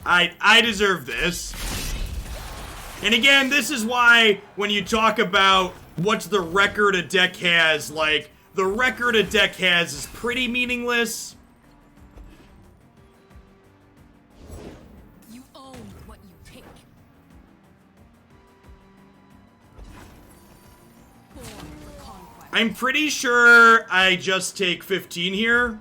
I deserve this. And again, this is why when you talk about what's the record a deck has, like, the record a deck has is pretty meaningless. You own what you take. Born for conquest. I'm pretty sure I just take 15 here.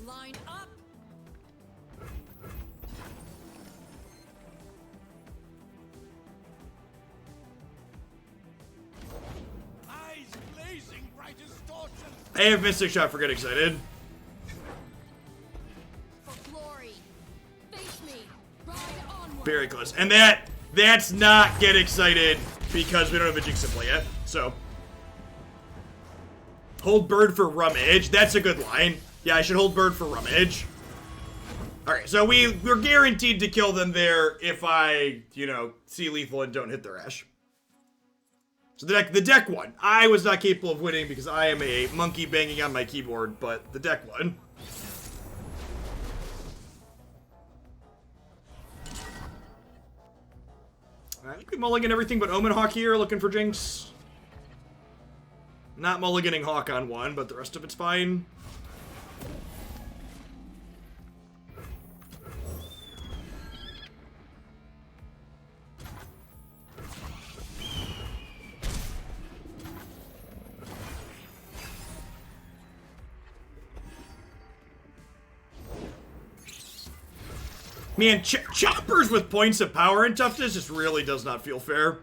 Line up. Eyes blazing bright as torches. I have Mystic Shot for Get Excited. For glory. Face me. Ride onward. Very close. And that's not Get Excited because we don't have a Jinx in play yet. So. Hold Bird for Rummage. That's a good line. Yeah, I should hold Bird for Rummage. Alright, so we're guaranteed to kill them there if I, you know, see lethal and don't hit their Ashe. So the deck won. I was not capable of winning because I am a monkey banging on my keyboard, but the deck won. I think we mulligan everything but Omen Hawk here, looking for Jinx. Not mulliganing Hawk on one, but the rest of it's fine. Man, choppers with points of power and toughness just really does not feel fair.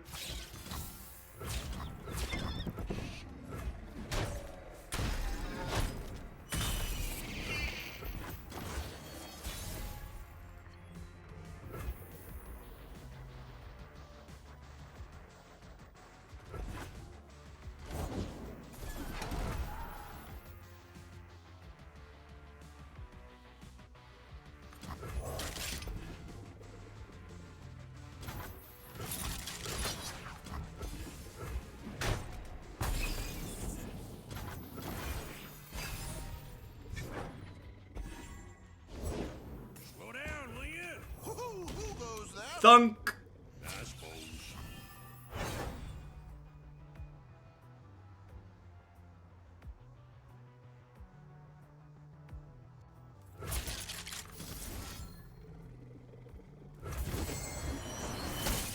Thunk.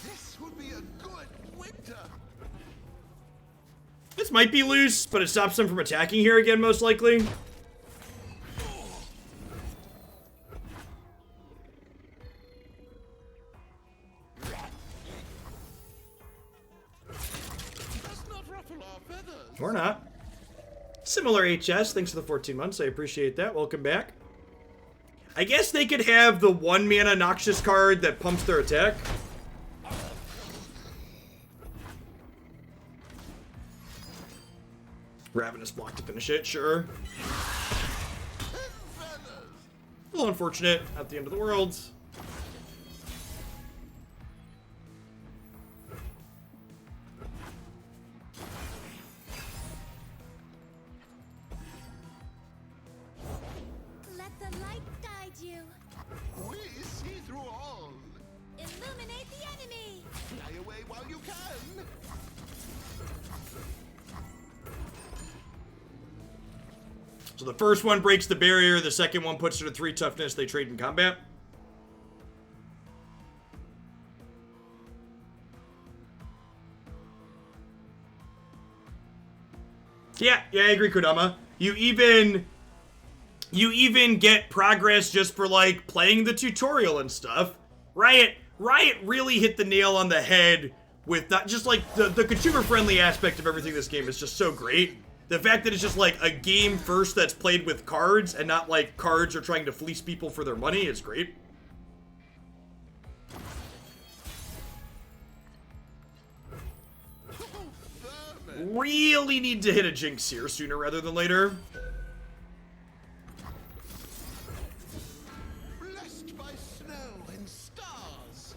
This would be a good winter. This might be loose, but it stops them from attacking here again, most likely. Does not ruffle our feathers. Or not. Similar HS, thanks for the 14 months. I appreciate that. Welcome back. I guess they could have the 1 mana Noxious card that pumps their attack. Ravenous block to finish it, sure. A little unfortunate, at the end of the world. Let the light guide you. We see through all. Illuminate the enemy. Fly away while you can. So the first one breaks the barrier, the second one puts her to 3 toughness, they trade in combat. Yeah, I agree, Kodama. You even get progress just for, like, playing the tutorial and stuff. Riot really hit the nail on the head with not just, like, the consumer-friendly aspect of everything this game is just so great. The fact that it's just, like, a game first that's played with cards and not, like, cards are trying to fleece people for their money is great. Really need to hit a Jinx here sooner rather than later. Blessed by snow and stars.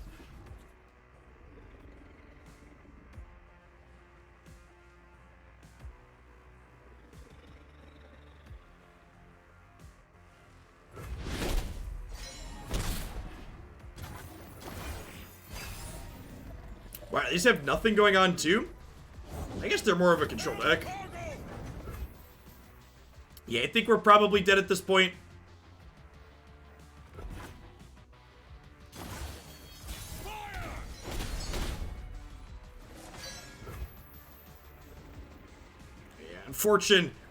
Wow, these have nothing going on too? I guess they're more of a control deck. Yeah, I think we're probably dead at this point. Yeah,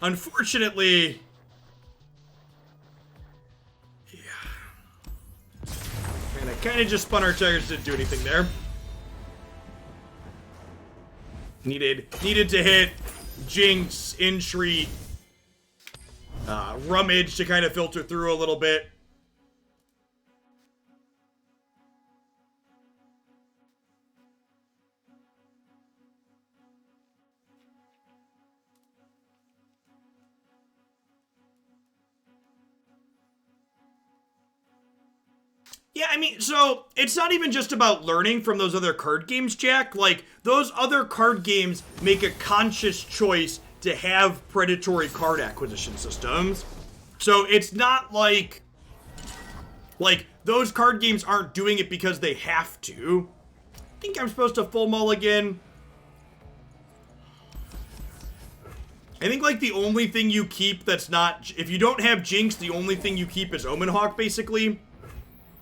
unfortunately. Yeah. And I kind of just spun our tires, didn't do anything there. Needed to hit Jinx, Entreat, Rummage to kind of filter through a little bit. Yeah, I mean, so it's not even just about learning from those other card games, Jack. Like, those other card games make a conscious choice to have predatory card acquisition systems. So it's not like those card games aren't doing it because they have to. I think I'm supposed to full mulligan. I think, like, the only thing you keep that's not... If you don't have Jinx, the only thing you keep is Omen Hawk, basically.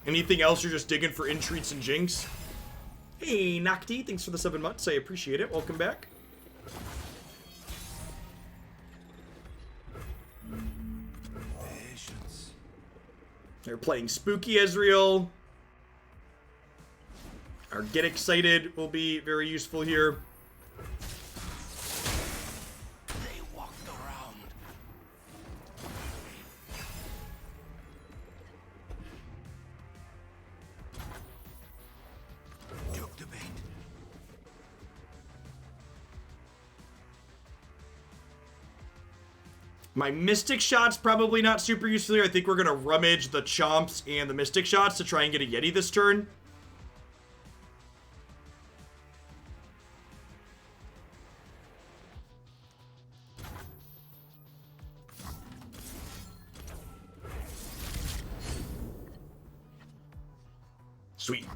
Anything else, you're just digging for Entreats and Jinx. Hey, Nocti, thanks for the 7 months. I appreciate it. Welcome back. Patience. They're playing Spooky Ezreal. Our Get Excited will be very useful here. They walked around. Took the bait. My Mystic Shot's probably not super useful here. I think we're going to rummage the Chomps and the Mystic Shots to try and get a Yeti this turn. Sweet.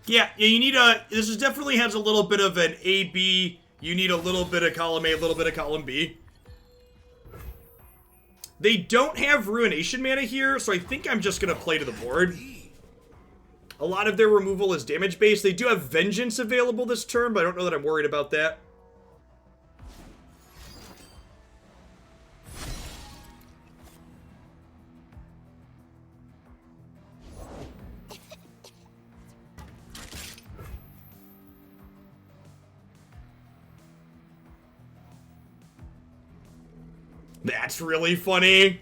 Yeah, you need a... This is definitely has a little bit of an A-B. You need a little bit of column A, a little bit of column B. They don't have Ruination mana here, so I think I'm just going to play to the board. A lot of their removal is damage-based. They do have Vengeance available this turn, but I don't know that I'm worried about that. That's really funny.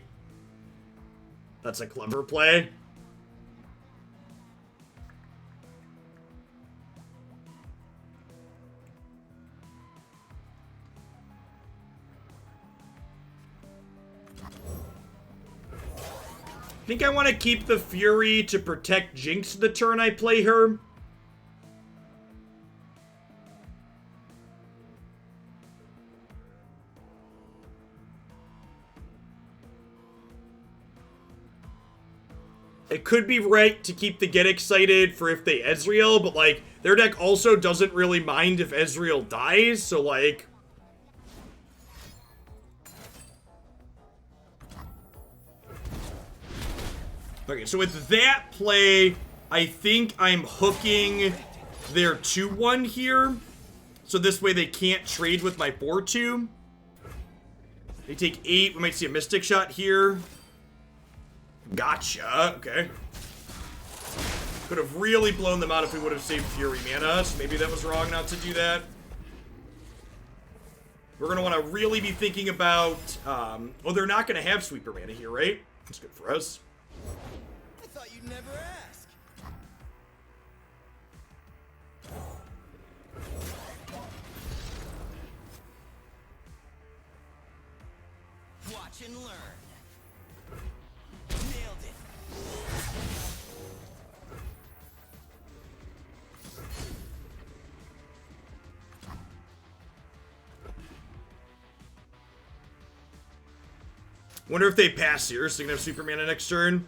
That's a clever play. I think I want to keep the Fury to protect Jinx the turn I play her. It could be right to keep the Get Excited for if they Ezreal, but, like, their deck also doesn't really mind if Ezreal dies, so, like... Okay, so with that play, I think I'm hooking their 2-1 here, so this way they can't trade with my 4-2. They take 8, we might see a Mystic Shot here. Gotcha. Okay. Could have really blown them out if we would have saved Fury mana, so maybe that was wrong not to do that. We're going to want to really be thinking about... well, they're not going to have Sweeper mana here, right? That's good for us. I thought you'd never ask. Watch and learn. Nailed it. Wonder if they pass here, so they can have Super Mana next turn.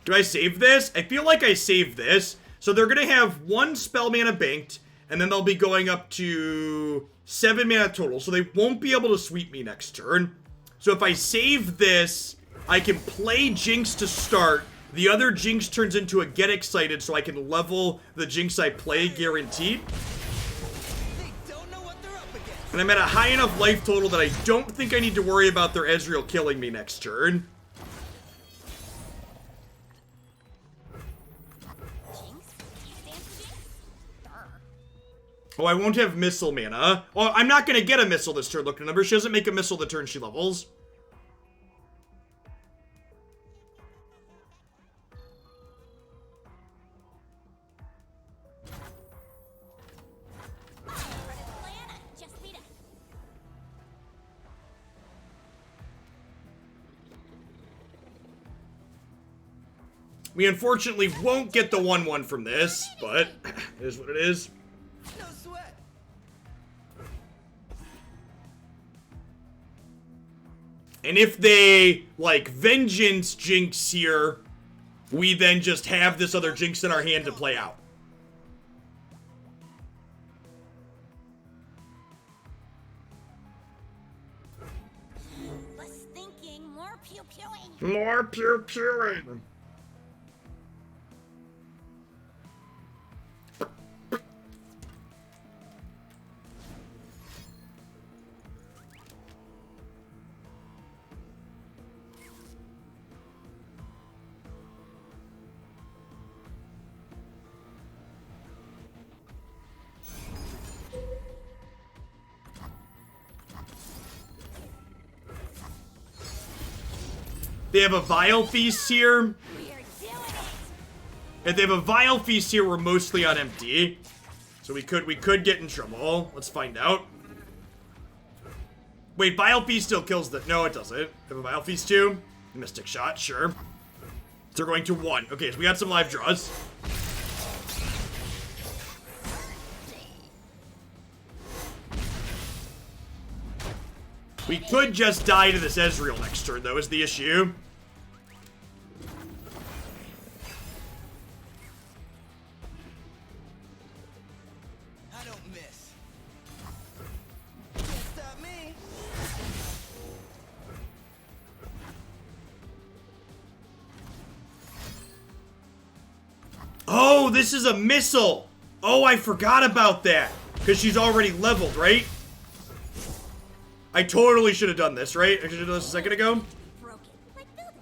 Do I save this? I feel like I saved this. So they're going to have 1 spell mana banked, and then they'll be going up to 7 mana total. So they won't be able to sweep me next turn. So if I save this, I can play Jinx to start. The other Jinx turns into a Get Excited, so I can level the Jinx I play guaranteed. They don't know what they're up against. And I'm at a high enough life total that I don't think I need to worry about their Ezreal killing me next turn. Oh, I won't have missile mana. Oh, I'm not going to get a missile this turn. Look, remember, she doesn't make a missile the turn she levels. We unfortunately won't get the 1-1 from this, but it is what it is. No sweat. And if they, like, Vengeance Jinx here, we then just have this other Jinx in our hand to play out. Less thinking, more pew-pewing. More pew-pewing. They have a Vile Feast here. We're doing it. If they have a Vile Feast here, we're mostly on empty. So we could get in trouble. Let's find out. Wait, Vile Feast still kills the... No, it doesn't. They have a Vile Feast too. Mystic Shot, sure. They're going to 1. Okay, so we got some live draws. We could just die to this Ezreal next turn, though, is the issue. miss. Can't stop me. Oh, this is a missile. Oh, I forgot about that. Because she's already leveled, right? I totally should have done this, right? I should have done this a second ago. Broken, like buildings.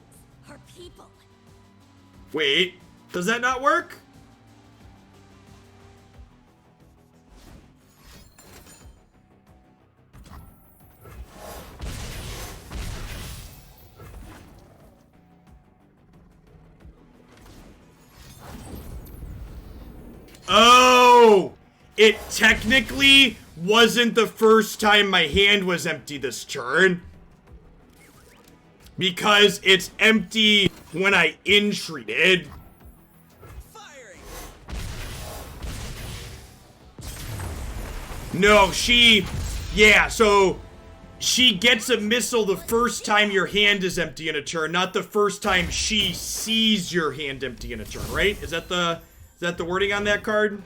Her people. Wait, does that not work? Oh! It technically wasn't the first time my hand was empty this turn. Because it's empty when I entreated. Firing. No, yeah, so she gets a missile the first time your hand is empty in a turn, not the first time she sees your hand empty in a turn, right? Is that the wording on that card?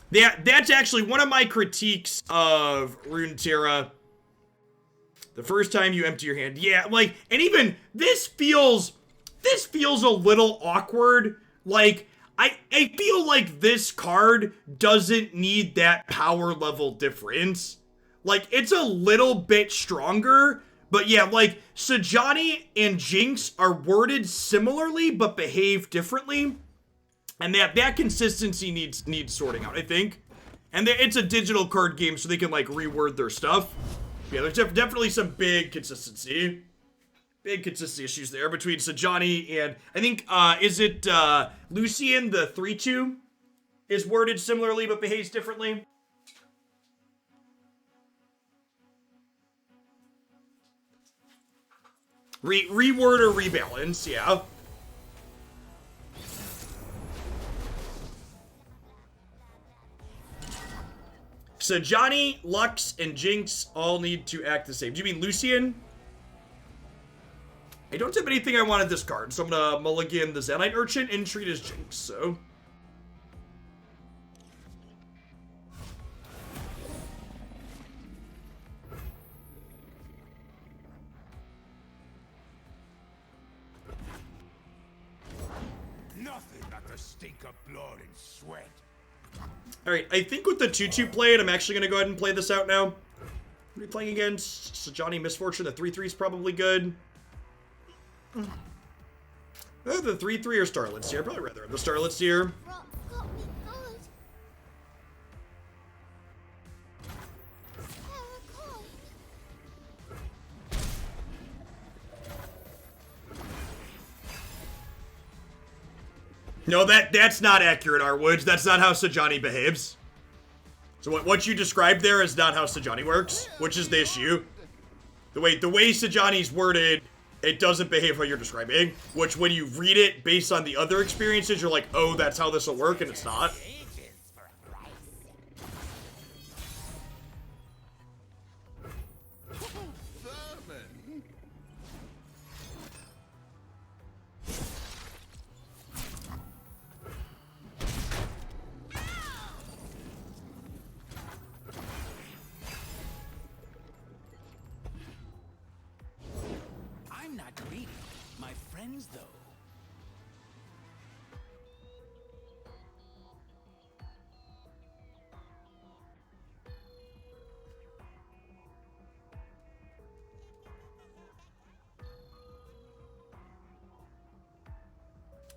Yeah, that's actually one of my critiques of Runeterra. The first time you empty your hand. Yeah, like, and even this feels a little awkward. Like, I feel like this card doesn't need that power level difference. Like, it's a little bit stronger. But yeah, like, Sejani and Jinx are worded similarly, but behave differently. And that consistency needs sorting out, I think. And it's a digital card game, so they can, like, reword their stuff. Yeah, there's definitely some big consistency issues there between Sejani and, I think, is it, Lucian, the 3-2, is worded similarly but behaves differently? Reword or rebalance, yeah. Sejani, Lux, and Jinx all need to act the same. Do you mean Lucian? I don't have anything I want to discard, so I'm gonna mulligan the Zenite Urchin and treat as Jinx, so. Nothing but the stink of blood and sweat. Alright, I think with the 2-2 played, I'm actually gonna go ahead and play this out now. What are we playing against? Sejani Misfortune, the 3-3 is probably good. The 3-3 or Starlet's here. Probably rather have the Starlet's here. Rock got me good. Paracord. No, that's not accurate, Arwoods. That's not how Sejani behaves. So what you described there is not how Sejani works, which is the issue. The way Sejani's worded, it doesn't behave how you're describing, which when you read it based on the other experiences, you're like, oh, that's how this will work, and it's not. Vermin. I'm not greedy. My friends, though.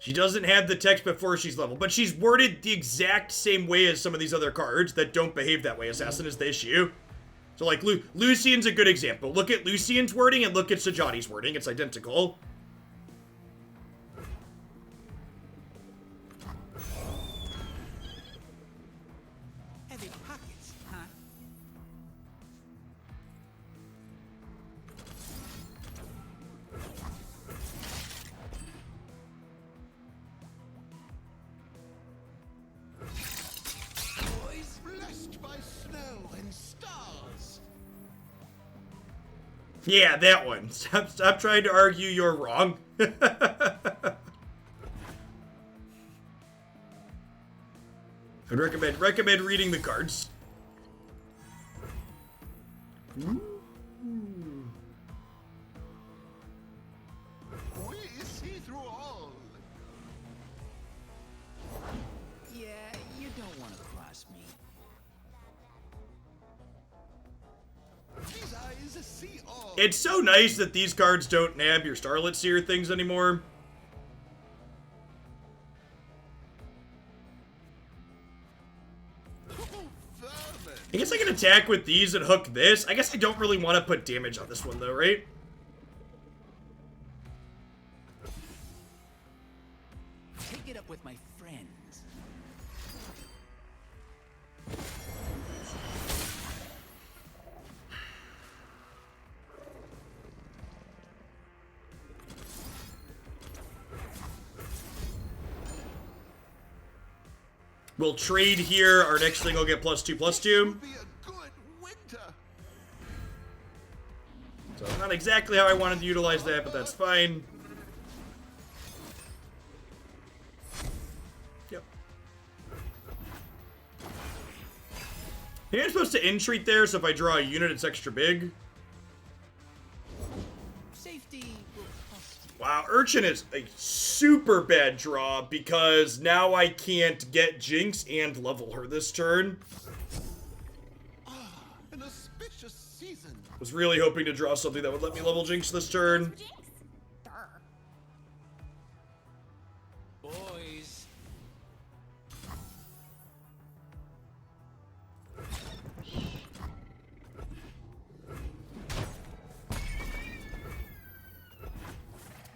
She doesn't have the text before she's leveled, but she's worded the exact same way as some of these other cards that don't behave that way. Assassin is the issue. So, like, Lucian's a good example. Look at Lucian's wording and look at Sejani's wording. It's identical. Heavy pockets, huh? Blessed by snow and stars. Yeah, that one. Stop trying to argue you're wrong. I'd recommend reading the cards. We see through all. Yeah, you don't want to cross me. These eyes see all. It's so nice that these cards don't nab your Starlit Seer things anymore. I guess I can attack with these and hook this. I guess I don't really want to put damage on this one though, right? Take it up with my friends. We'll trade here. Our next thing will get +2/+2. Be a good winter. So not exactly how I wanted to utilize that, but that's fine. Yep. Maybe I'm supposed to entreat there, so if I draw a unit, it's extra big. Safety will cost you. Wow, Urchin is a super bad draw because now I can't get Jinx and level her this turn. An auspicious season. Was really hoping to draw something that would let me level Jinx this turn. Jinx? Durr. Boys.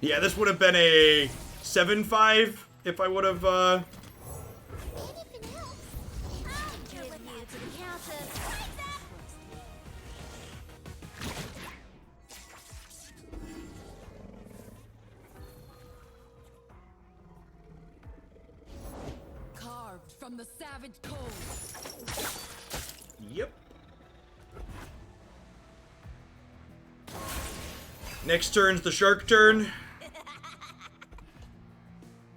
Yeah, this would have been a 7-5 if I would have, Anything else? I'll give you to the countess. Like that. Carved from the savage cold. Yep. Next turn's the shark turn.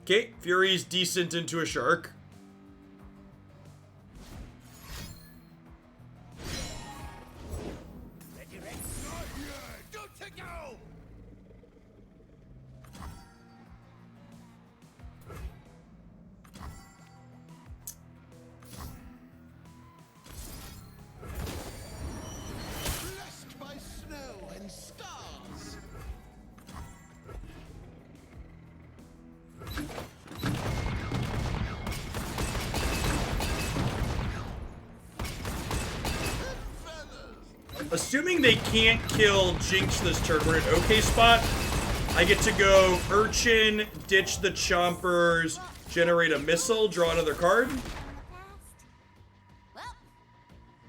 Okay, Fury's decent into a shark. Don't take go. Blessed by snow and stars. Assuming they can't kill Jinx this turn, we're in an okay spot. I get to go Urchin, ditch the Chompers, generate a missile, draw another card. Well,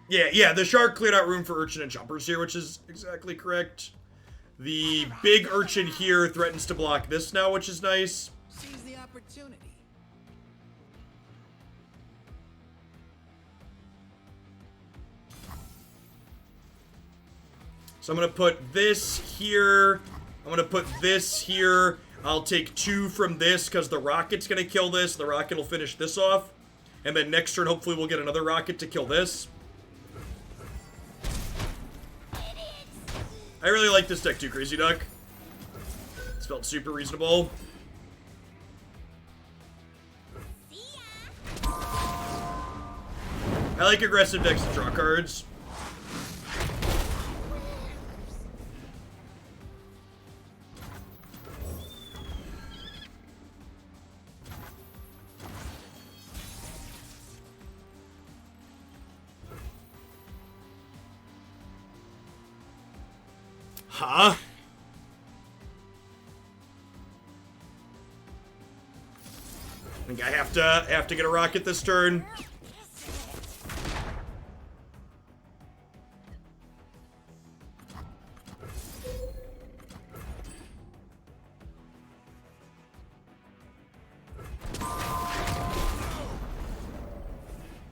Yeah, the shark cleared out room for Urchin and Chompers here, which is exactly correct. The big Urchin here threatens to block this now, which is nice. Seize the opportunity. So I'm going to put this here. I'm going to put this here. I'll take 2 from this because the rocket's going to kill this. The rocket will finish this off. And then next turn, hopefully, we'll get another rocket to kill this. I really like this deck too, Crazy Duck. It's felt super reasonable. see ya. I like aggressive decks to draw cards. Huh? I think I have to get a rocket this turn.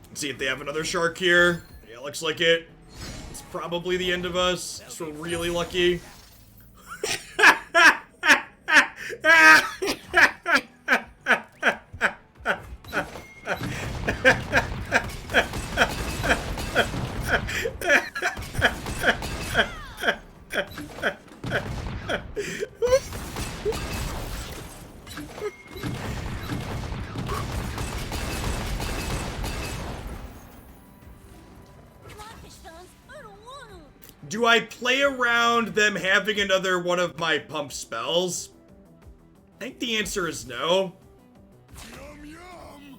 Let's see if they have another shark here. Yeah, looks like it. It's probably the end of us. So we're really lucky. Do I play around them having another one of my pump spells? I think the answer is no. Yum yum.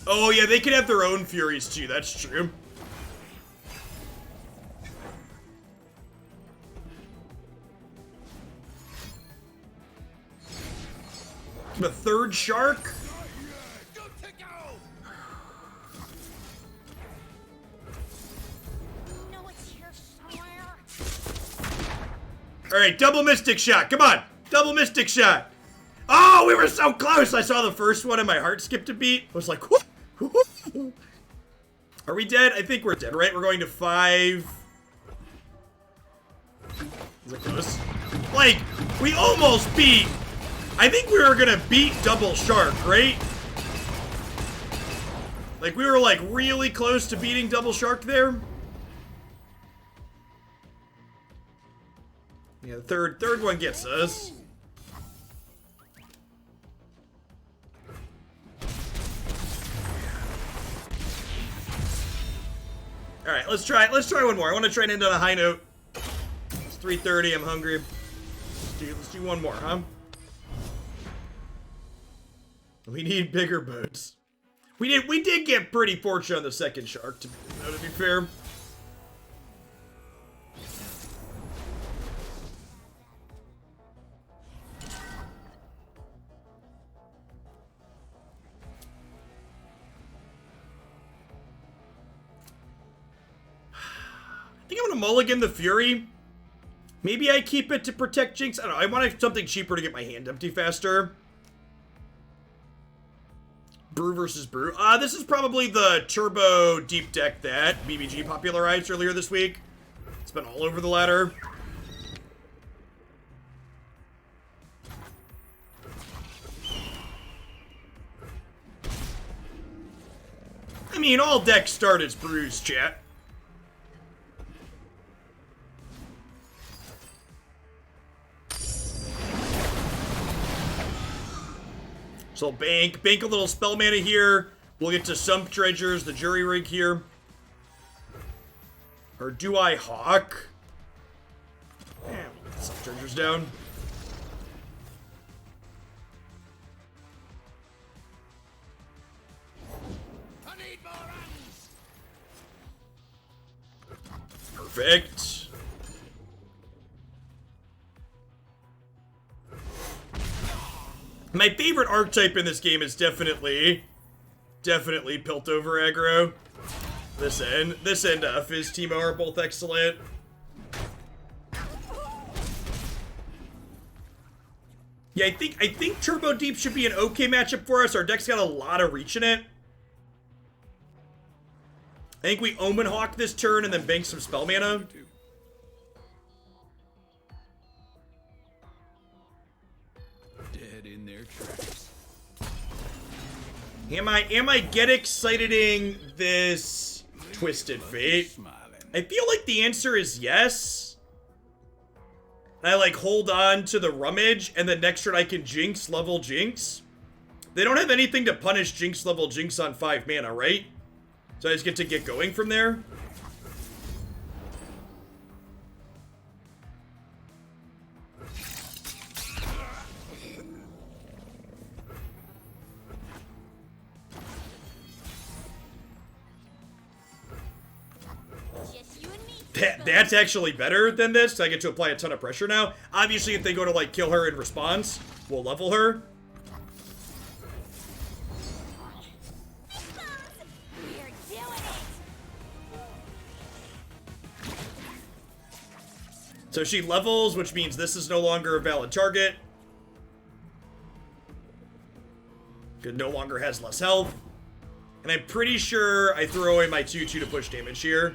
Oh yeah, they could have their own Furies too, that's true. The third shark? Good to go. No, it's here somewhere. Alright, double Mystic Shot, come on! Double Mystic Shot! Oh, we were so close! I saw the first one and my heart skipped a beat. I was like, whoop, whoop. Are we dead? I think we're dead, right? We're going to 5. Is it close? Like, we almost beat... I think we were gonna beat double shark, right? Like, we were like really close to beating double shark there. Yeah, the third one gets us. All right, let's try one more. I want to try and end on a high note. It's 3:30. I'm hungry. Let's do one more, huh? We need bigger boats. We did get pretty fortunate on the second shark, to be fair. I think I'm gonna mulligan the Fury. Maybe I keep it to protect Jinx. I don't know. I want something cheaper to get my hand empty faster. Brew versus Brew. This is probably the turbo deep deck that BBG popularized earlier this week. It's been all over the ladder. I mean, all decks start as brews, chat. So bank a little spell mana here. We'll get to Sump Dredgers, the Jury Rig here. Or do I Hawk? Yeah, Sump Dredgers down. I need more runs. Perfect. My favorite archetype in this game is definitely Piltover aggro. This and Fizz Teemo are both excellent. Yeah, I think Turbo Deep should be an okay matchup for us. Our deck's got a lot of reach in it. I think we Omen Hawk this turn and then bank some spell mana. Dead in their tracks. Am I get exciting this Twisted Fate? Smiling. I feel like the answer is yes. And I like hold on to the Rummage, and then next turn I can Jinx level Jinx. They don't have anything to punish Jinx level Jinx on 5 mana, right? So I just get to get going from there. Just you and me. That's actually better than this. I get to apply a ton of pressure now. Obviously, if they go to like kill her in response, we'll level her. We're doing it. So she levels, which means this is no longer a valid target. It no longer has less health. And I'm pretty sure I throw away my 2/2 to push damage here.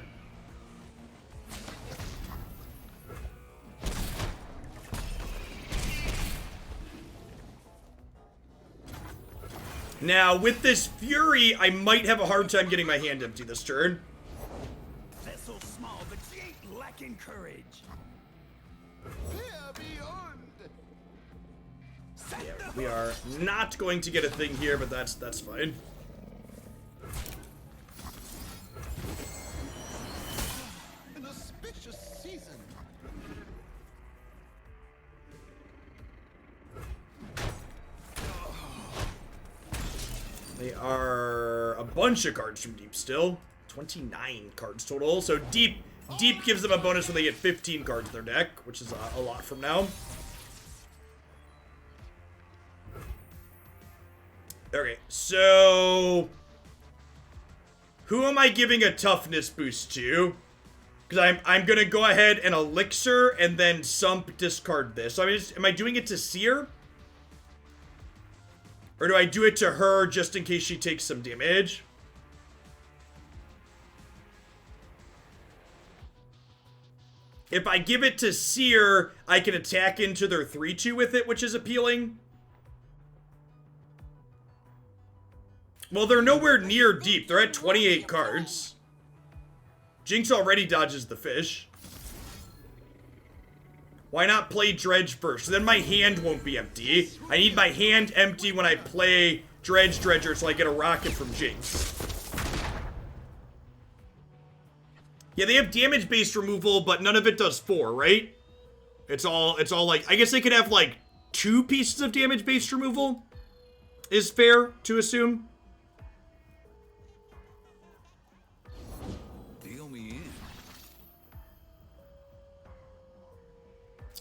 Now, with this Fury, I might have a hard time getting my hand empty this turn. Vessel small, but she ain't lacking courage. Here beyond. Yeah, we are not going to get a thing here, but that's fine. season. They are a bunch of cards from deep still. 29 cards total. So deep gives them a bonus when they get 15 cards in their deck, which is a lot from now. Okay, so who am I giving a toughness boost to? Because I'm gonna go ahead and elixir and then sump discard this. So am I doing it to Seer? Or do I do it to her just in case she takes some damage? If I give it to Seer, I can attack into their 3-2 with it, which is appealing. Well, they're nowhere near deep. They're at 28 cards. Jinx already dodges the fish. Why not play Dredge first? So then my hand won't be empty. I need my hand empty when I play Dredger so I get a rocket from Jinx. Yeah, they have damage-based removal, but none of it does 4, right? It's all like, I guess they could have like 2 pieces of damage-based removal. Is fair to assume. Deal me in.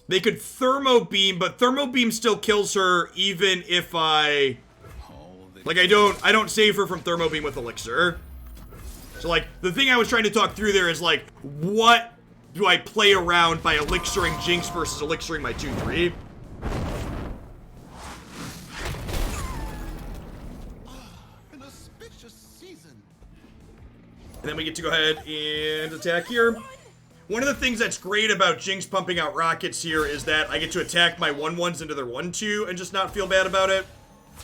They could Thermo Beam, but Thermo Beam still kills her even if I... Like, I don't save her from Thermo Beam with Elixir. So, like, the thing I was trying to talk through there is, like, what do I play around by elixiring Jinx versus elixiring my 2-3? An auspicious season. And then we get to go ahead and attack here. One of the things that's great about Jinx pumping out rockets here is that I get to attack my 1-1s into their 1-2 and just not feel bad about it.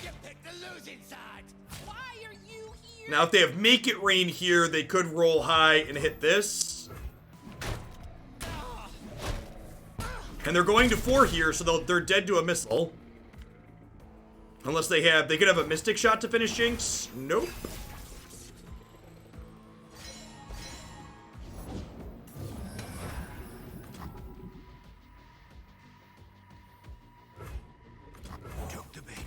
You picked the losing side. Why are you here? Now, if they have Make It Rain here, they could roll high and hit this. And they're going to 4 here, so they're dead to a missile. Unless they could have a Mystic Shot to finish Jinx. Nope. Took the bait.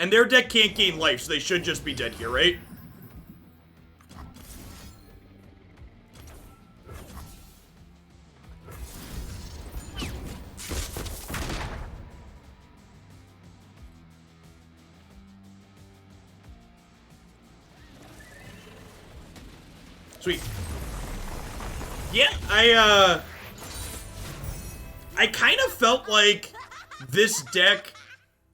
And their deck can't gain life, so they should just be dead here, right? Sweet. Yeah, I kind of felt like this deck...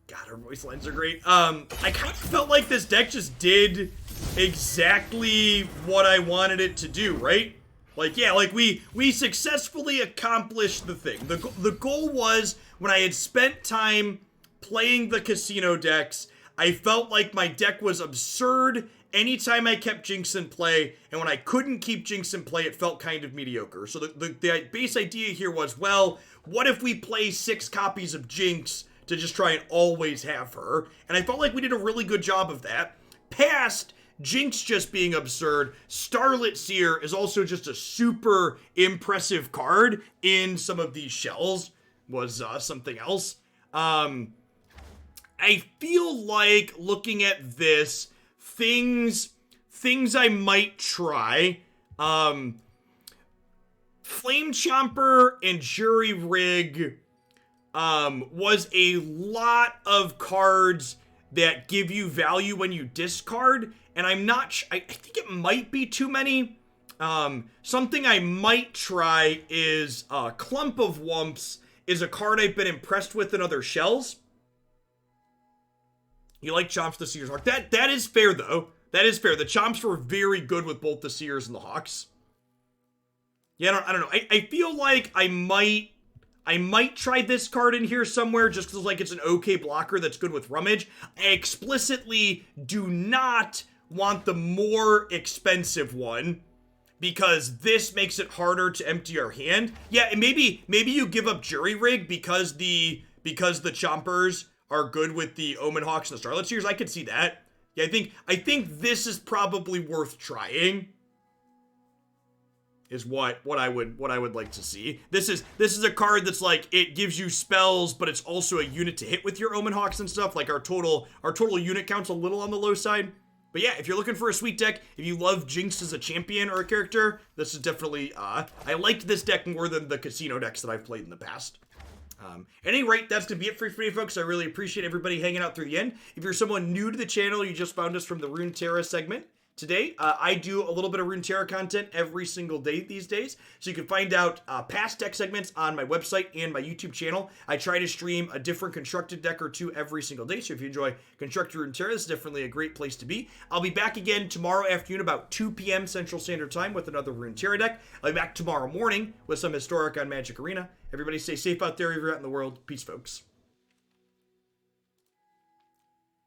God, her voice lines are great. I kind of felt like this deck just did exactly what I wanted it to do, right? Like, yeah, like we successfully accomplished the thing. The goal was, when I had spent time playing the casino decks, I felt like my deck was absurd anytime I kept Jinx in play, and when I couldn't keep Jinx in play, it felt kind of mediocre. So the base idea here was, well, what if we play 6 copies of Jinx to just try and always have her? And I felt like we did a really good job of that. Past Jinx just being absurd, Starlit Seer is also just a super impressive card in some of these shells, was something else. I feel like, looking at this, things I might try, Flame Chomper and Jury Rig was a lot of cards that give you value when you discard, and I'm not I think it might be too many. Something I might try is Clump of Wumps is a card I've been impressed with in other shells. You like Chomps the Seer's Hawk. That is fair, though. That is fair. The Chomps were very good with both the Seers and the Hawks. Yeah, I don't know. I feel like I might try this card in here somewhere just because, like, it's an okay blocker that's good with Rummage. I explicitly do not want the more expensive one because this makes it harder to empty our hand. Yeah, and maybe you give up Jury Rig because the Chompers are good with the Omen Hawks and the Starlit Seers. I could see that. Yeah, I think this is probably worth trying. Is what I would like to see. This is a card that's like, it gives you spells, but it's also a unit to hit with your Omen Hawks and stuff. Like our total unit count's a little on the low side. But yeah, if you're looking for a sweet deck, if you love Jinx as a champion or a character, this is definitely, I liked this deck more than the casino decks that I've played in the past. At any rate, that's going to be it for today, folks. I really appreciate everybody hanging out through the end. If you're someone new to the channel, you just found us from the Runeterra segment. Today, I do a little bit of Runeterra content every single day these days, so you can find out past deck segments on my website and my YouTube channel. I try to stream a different constructed deck or two every single day, so if you enjoy Constructed Runeterra, this is definitely a great place to be. I'll be back again tomorrow afternoon about 2 p.m. Central Standard Time with another Runeterra deck. I'll be back tomorrow morning with some Historic on Magic Arena. Everybody stay safe out there, everywhere out in the world. Peace, folks.